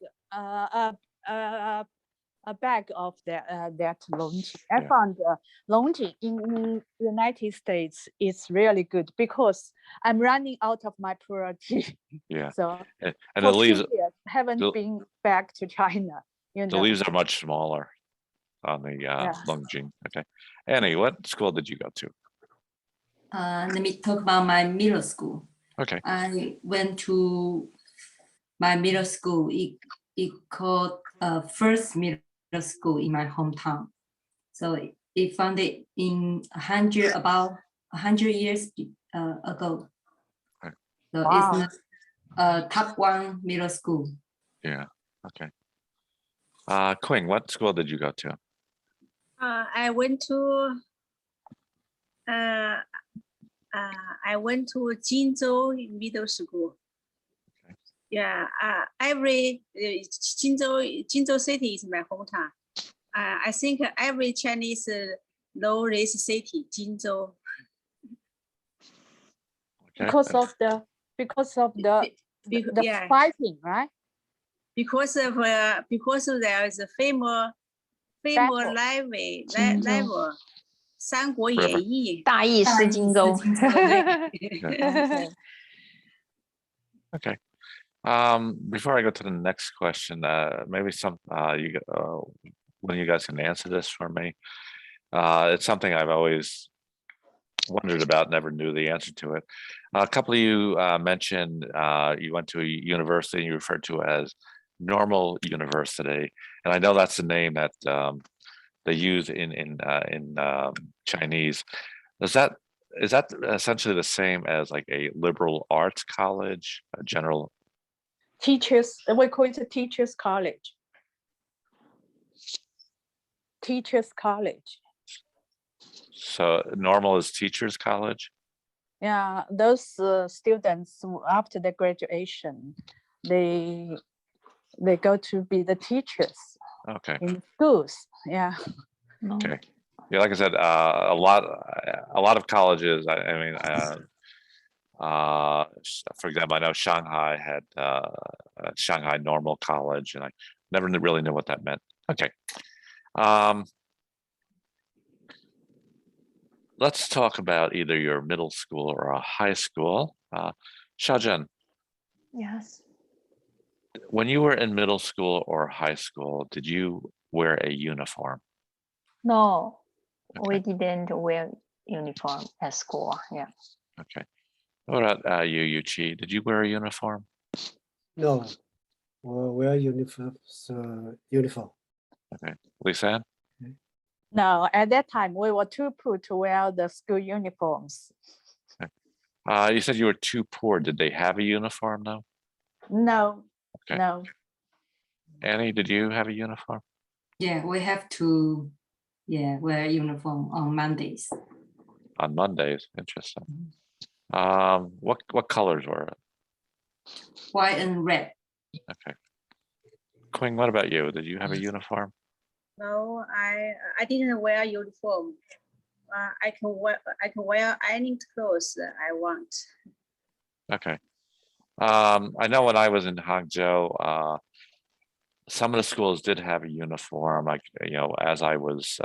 a bag of that Longjing. I Yeah. found Longjing in United States is really good because I'm running out of my pu'er tea. Yeah. So And for the leaves, 2 years, haven't the- been back to China. You the know. leaves are much smaller on the Longjing. Okay. Annie, what school did you go to? Let me talk about my middle school. Okay. I went to my middle school. It called First Middle school in my hometown. So it founded in about 100 years ago. Okay. So Wow. it's not a top one middle school. Yeah. Okay. Quinn, what school did you go to? I went to Jinzhou Middle School. Okay. Yeah, Jinzhou City is my hometown. I think every Chinese know this city, Jinzhou. Okay. Because of the Yeah. fighting, right? Because there is a famous Battle. level, 三国演义. 大意失荆州。 Okay. Okay. Before I go to the next question, maybe one of you guys can answer this for me. It's something I've always wondered about, never knew the answer to it. A couple of you mentioned you went to a university you referred to as Normal University, and I know that's the name that they use in Chinese. Is that essentially the same as like a liberal arts college, a general? Teachers, we call it a teachers college. Teachers college. So Normal is teachers college? Yeah, those students after the graduation, they go to be the teachers Okay. in schools. Yeah. Okay. Yeah, like I said, a lot of colleges. I mean, for example, I know Shanghai had Shanghai Normal College, and I never really knew what that meant. Okay. Let's talk about either your middle school or a high school. Xiaozhen, Yes. when you were in middle school or high school, did you wear a uniform? No, we Okay. didn't wear uniform at school. Yeah. Okay. What about you, Yuchi? Did you wear a uniform? No, wear uniform. Okay. Lisa? No, at that time we were too poor to wear the school uniforms. You said you were too poor. Did they have a uniform though? No, Okay. no. Annie, did you have a uniform? Yeah, we have to wear uniform on Mondays. On Mondays, interesting. What colors were it? White and red. Okay. Quinn, what about you? Did you have a uniform? No, I didn't wear uniform. I can wear any clothes I want. Okay. I know when I was in Hangzhou, some of the schools did have a uniform. Like, as I was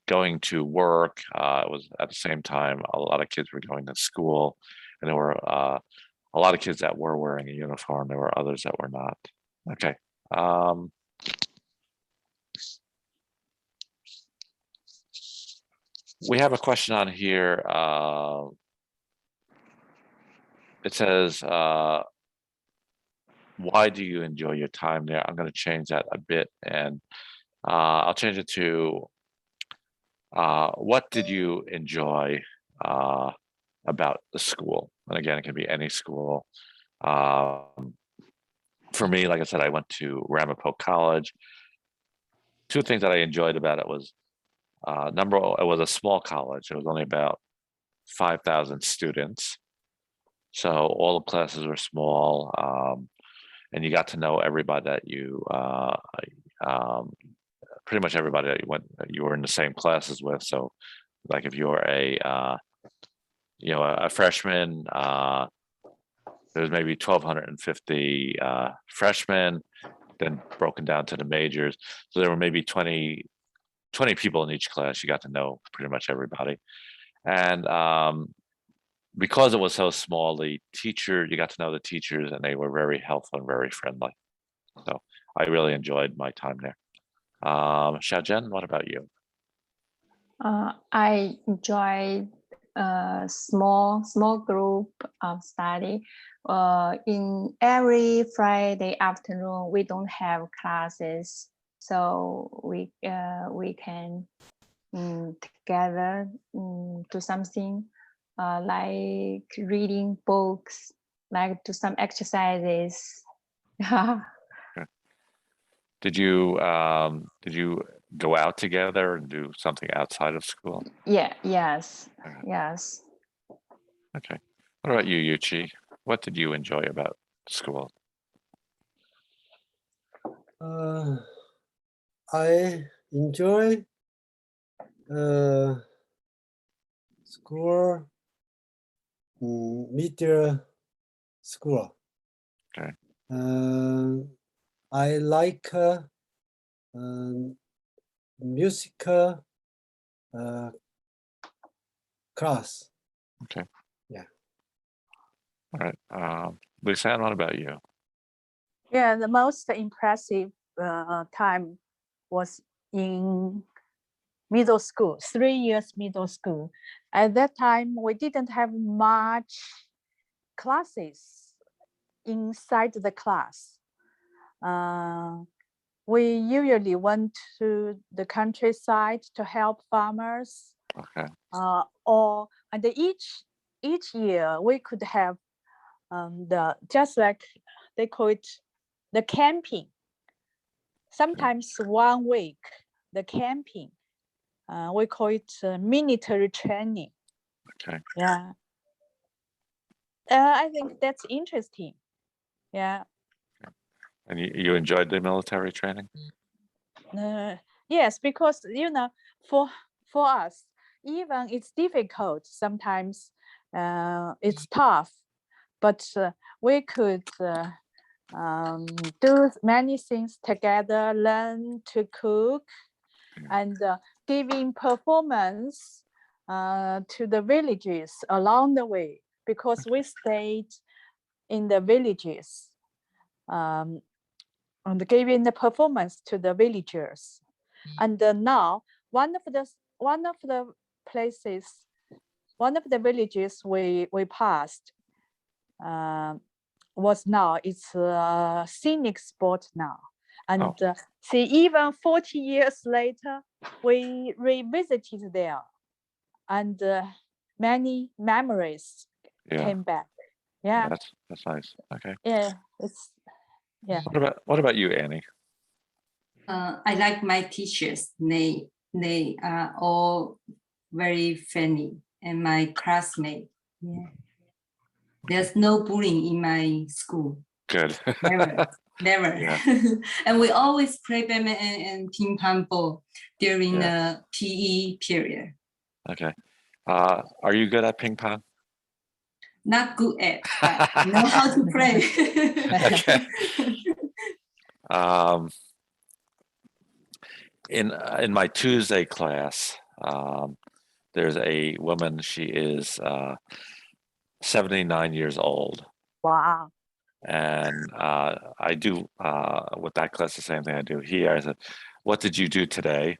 going to work, it was at the same time a lot of kids were going to school, and there were a lot of kids that were wearing a uniform. There were others that were not. Okay. We have a question on here. It says, why do you enjoy your time there? I'm going to change that a bit, and I'll change it to, what did you enjoy about the school? And again, it can be any school. For me, like I said, I went to Ramapo College. Two things that I enjoyed about it was, it was a small college. It was only about 5,000 students. So all the classes were small, and you got to know everybody that you, pretty much everybody that you were in the same classes with. So like if you're a freshman, there's maybe 1,250 freshmen, then broken down to the majors. So there were maybe 20 people in each class. You got to know pretty much everybody. And because it was so small, you got to know the teachers, and they were very helpful and very friendly. So I really enjoyed my time there. Xiaozhen, what about you? I enjoyed a small group of study. In every Friday afternoon, we don't have classes. so we can together do something like reading books, like do some exercises. Did you go out together and do something outside of school? Yes. Okay. What about you, Yuchi? What did you enjoy about school? I enjoy school, middle school. Okay. I like music class. Okay. Yeah. All right. Lisa, what about you? Yeah, the most impressive time was in middle school, 3 years middle school. At that time, we didn't have much classes inside the class. We usually went to the countryside to help farmers. Okay. And each year we could have just like they call it the camping. Sometimes 1 week, the camping. We call it military training. Okay. Yeah. I think that's interesting. Yeah. And you enjoyed the military training? Yes, because for us, even it's difficult sometimes. It's tough, but we could do many things together, learn to cook, and giving performance to the villages along the way, because we stayed in the villages and giving the performance to the villagers. And now one of the places, one of the villages we passed was now it's a scenic spot now. And see, even 40 years later, we revisited there, and many memories came back. Yeah, that's nice. Okay. Yeah. What about you, Annie? I like my teachers. They are all very friendly, and my classmates. Yeah. There's no bullying in my school. Good. Never. Yeah. And we always play badminton and ping pong ball during the PE period. Okay. Are you good at ping pong? Not good at, but I know how to play. Okay. In my Tuesday class, there's a woman. She is 79 years old. Wow. And I do with that class the same thing I do here. I said, "What did you do today?"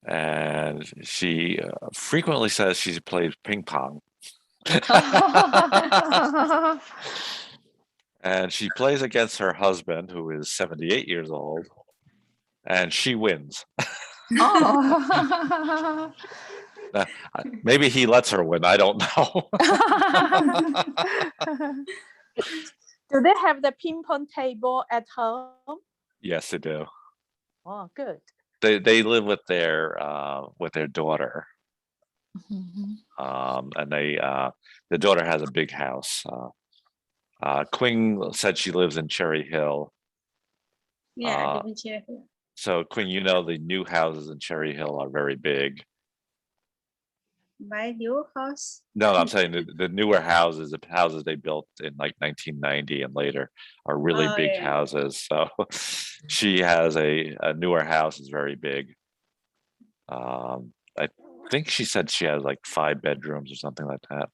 And she frequently says she plays ping pong. And she plays against her husband, who is 78 years old, and she wins. Oh. Maybe he lets her win. I don't know. Do they have the ping pong table at home? Yes, they do. Oh, good. They live with their daughter, and the daughter has a big house. Quinn said she lives in Cherry Hill. Yeah, I live in Cherry Hill. So Quinn, the new houses in Cherry Hill are very big. My new house? No, I'm saying the newer houses, the houses they built in like 1990 and later, are really big houses. So she has a newer house, is very big. I think she said she has like 5 bedrooms or something like that.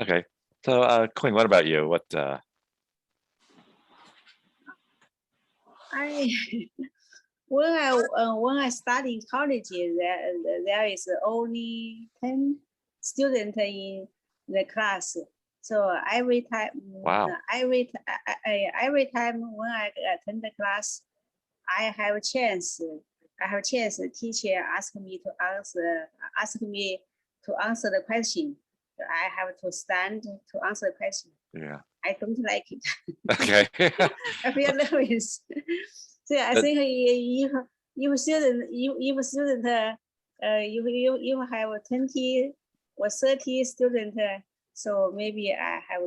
Okay. So Quinn, what about you? What when I study in college, there is only 10 students in the class. So every time, Wow. every time when I attend the class, I have a chance. Teacher ask me to answer the question. I have to stand to answer the question. Yeah. I don't like it. Okay. I feel nervous. So I think if student you have 20 or 30 students, so maybe I have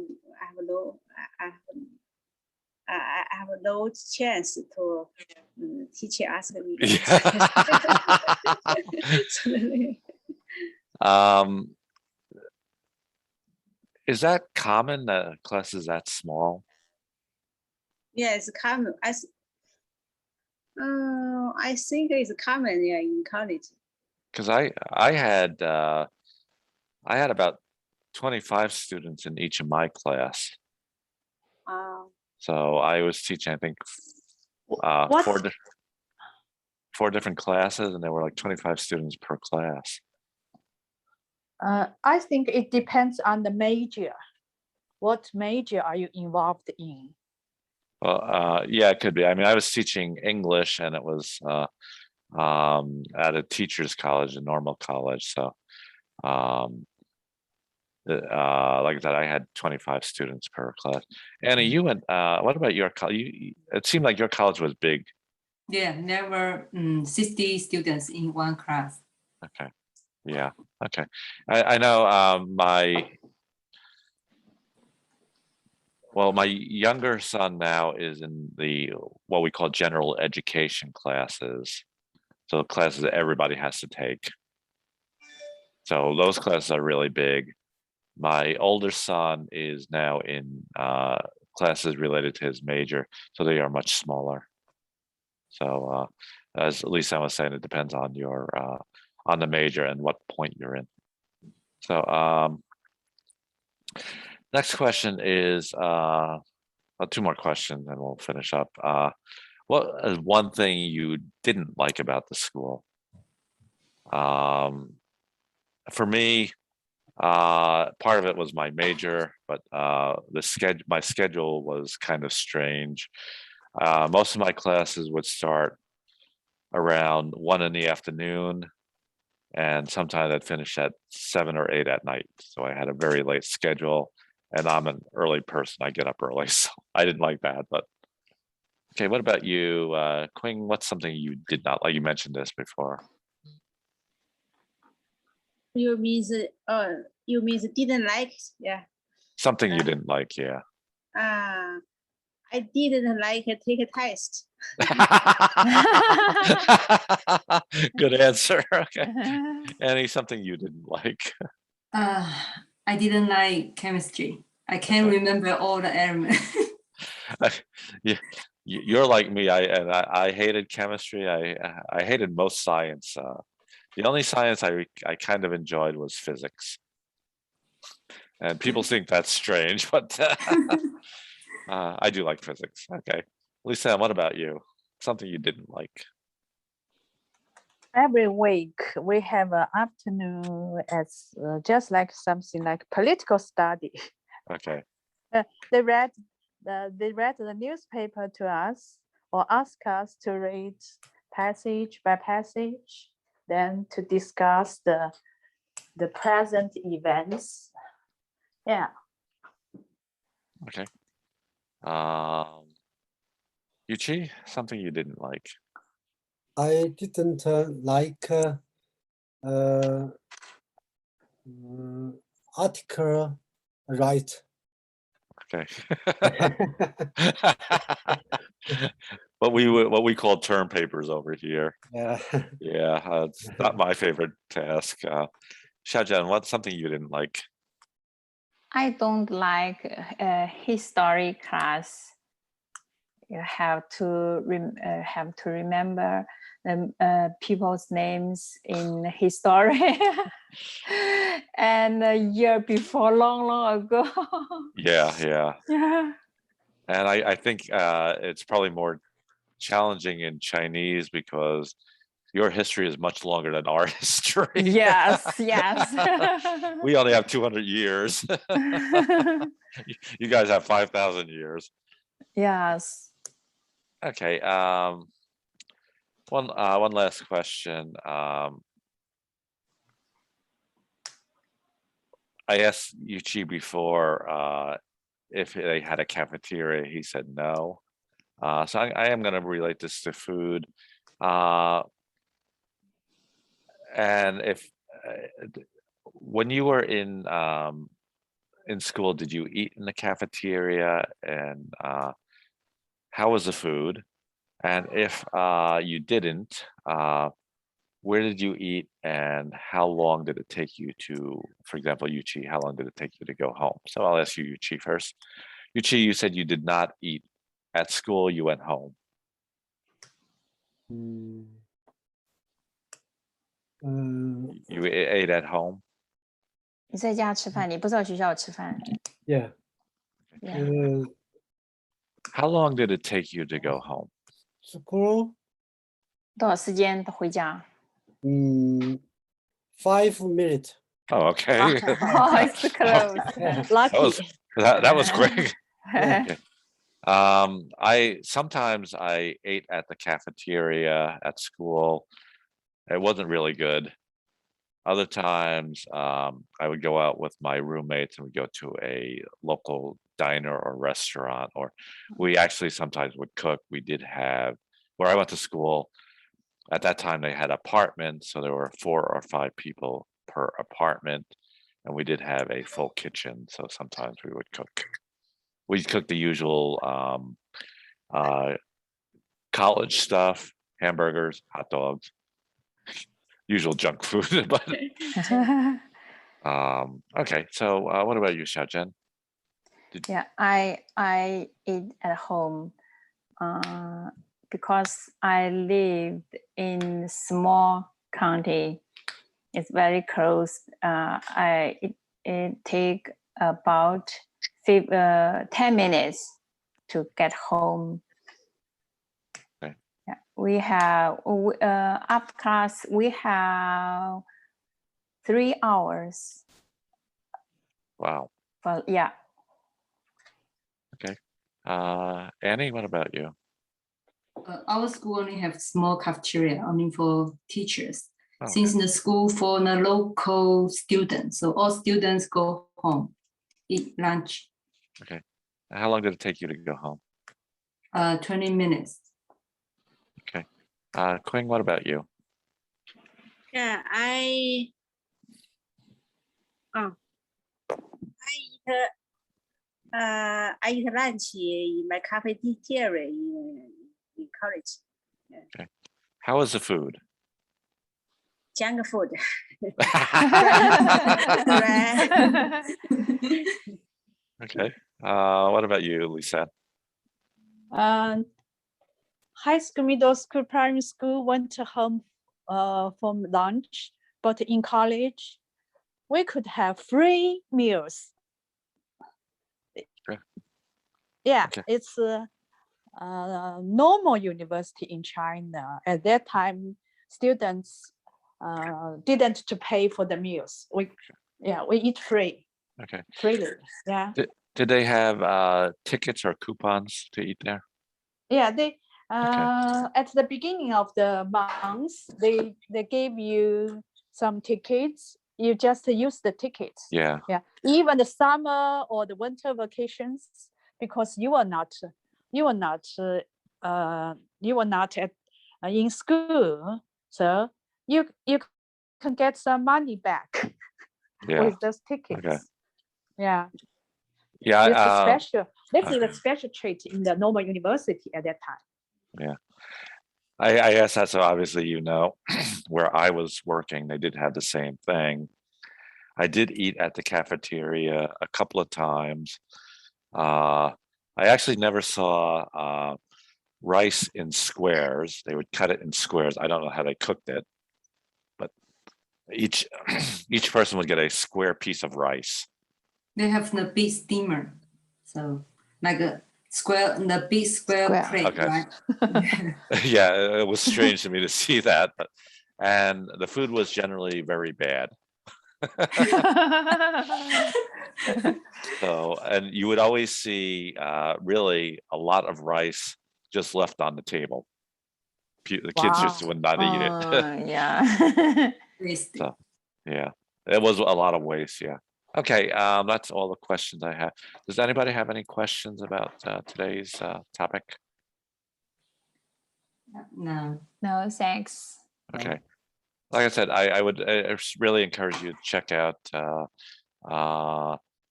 no chance to teacher ask me. Is that common that classes that small? Yeah, it's common. I think it's common, in college. Because I had about 25 students in each of my class. So I was teaching, I think, What? four different classes, and there were like 25 students per class. I think it depends on the major. What major are you involved in? Well, yeah, it could be. I mean, I was teaching English, and it was at a teacher's college, a normal college. So, like I said, I had 25 students per class. Annie, you went. What about your college? It seemed like your college was big. Yeah, there were 60 students in one class. Okay. Yeah. Okay. I know my younger son now is in the what we call general education classes. So classes that everybody has to take. So those classes are really big. My older son is now in classes related to his major, so they are much smaller. So as Lisa was saying, it depends on your on the major and what point you're in. So next question is two more questions and we'll finish up. What is one thing you didn't like about the school? For me, part of it was my major, but my schedule was kind of strange. Most of my classes would start around 1 in the afternoon, and sometimes I'd finish at 7 or 8 at night. So I had a very late schedule, and I'm an early person. I get up early, so I didn't like that. But okay, what about you, Quing? What's something you did not like? You mentioned this before. You mean didn't like? Yeah. Something you didn't like, yeah. I didn't like take a test. Good answer. Okay. Annie, something you didn't like. I didn't like chemistry. I can't remember all the elements. Yeah, you're like me. I hated chemistry. I hated most science. The only science I kind of enjoyed was physics. And people think that's strange, but I do like physics. Okay. Lisa, what about you? Something you didn't like? Every week we have an afternoon as just like something like political study. Okay. They read the newspaper to us or ask us to read passage by passage, then to discuss the present events. Yeah. Okay. Yuchi, something you didn't like? I didn't like article write. Okay. what we call term papers over here. Yeah. Yeah, it's not my favorite task. Xiaojian, what's something you didn't like? I don't like a history class. You have to remember the people's names in history and a year before, long ago. Yeah. Yeah. And I think it's probably more challenging in Chinese because your history is much longer than our history. Yes. We only have 200 years. You guys have 5,000 years. Yes. Okay. One last question. I asked Yuchi before if they had a cafeteria. He said no. So I am going to relate this to food. And if when you were in school, did you eat in the cafeteria? And how was the food? And if you didn't, where did you eat and how long did it take you to, for example, Yuchi, how long did it take you to go home? So I'll ask you, Yuchi, first. Yuchi, you said you did not eat at school, you went home. You ate at home? 你在家吃饭，你不在学校吃饭。 Yeah. Yeah. How long did it take you to go home? School, 多少时间回家？ 5 minutes. Oh, okay. Oh, it's close. Lucky. That was quick. Okay. Sometimes I ate at the cafeteria at school. It wasn't really good. Other times, I would go out with my roommates and we'd go to a local diner or restaurant, or we actually sometimes would cook. We did have, where I went to school, at that time they had apartments, so there were 4 or 5 people per apartment, and we did have a full kitchen, so sometimes we would cook. We'd cook the usual college stuff, hamburgers, hot dogs, usual junk food. But okay, so what about you, Xiaozhen? Yeah, I eat at home because I lived in small county. It's very close. It take about 10 minutes to get home. Okay. Yeah, we have after class we have 3 hours. Wow. Well, yeah. Okay. Annie, what about you? Our school only have small cafeteria only for teachers. Okay. Since the school for the local students, so all students go home, eat lunch. Okay. How long did it take you to go home? 20 minutes. Okay. Quinn, what about you? Yeah, I eat lunch in my cafeteria in college. How was the food? Junk food. Okay. What about you, Lisa? High school, middle school, primary school went home from lunch, but in college, we could have free meals. Okay. Yeah, Okay. it's a normal university in China. At that time, students didn't to pay for the meals. We eat free. Okay. Freely. Yeah. Did they have tickets or coupons to eat there? Yeah, they at the beginning of the month, they gave you some tickets. You just use the tickets. Yeah. Yeah. Even the summer or the winter vacations, because you are not in school, so you can get some money back with those tickets. Okay. Yeah. Yeah. This is a special treat in the normal university at that time. Yeah. I guess that's obviously, where I was working, they did have the same thing. I did eat at the cafeteria a couple of times. I actually never saw rice in squares. They would cut it in squares. I don't know how they cooked it, but each person would get a square piece of rice. They have the big steamer, so like a square, the big square plate, Okay. right? Yeah, it was strange to me to see that, and the food was generally very bad. So, and you would always see really a lot of rice just left on the table. the kids just would not eat it. Yeah. Waste. So, yeah, it was a lot of waste. Yeah. Okay, that's all the questions I have. Does anybody have any questions about today's topic? No. No, thanks. Okay. Like I said, I would really encourage you to check out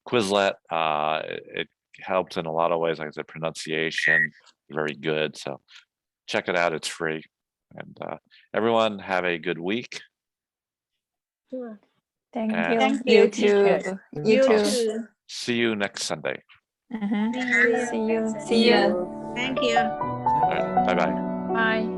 Quizlet. It helps in a lot of ways. Like I said, pronunciation, very good. So check it out. It's free. And everyone have a good week. Sure. Thank And- you. Thank You you, too. teachers. You too. too. See you next Sunday. Mhm. See you. See ya. Thank you. All right, bye-bye. Bye.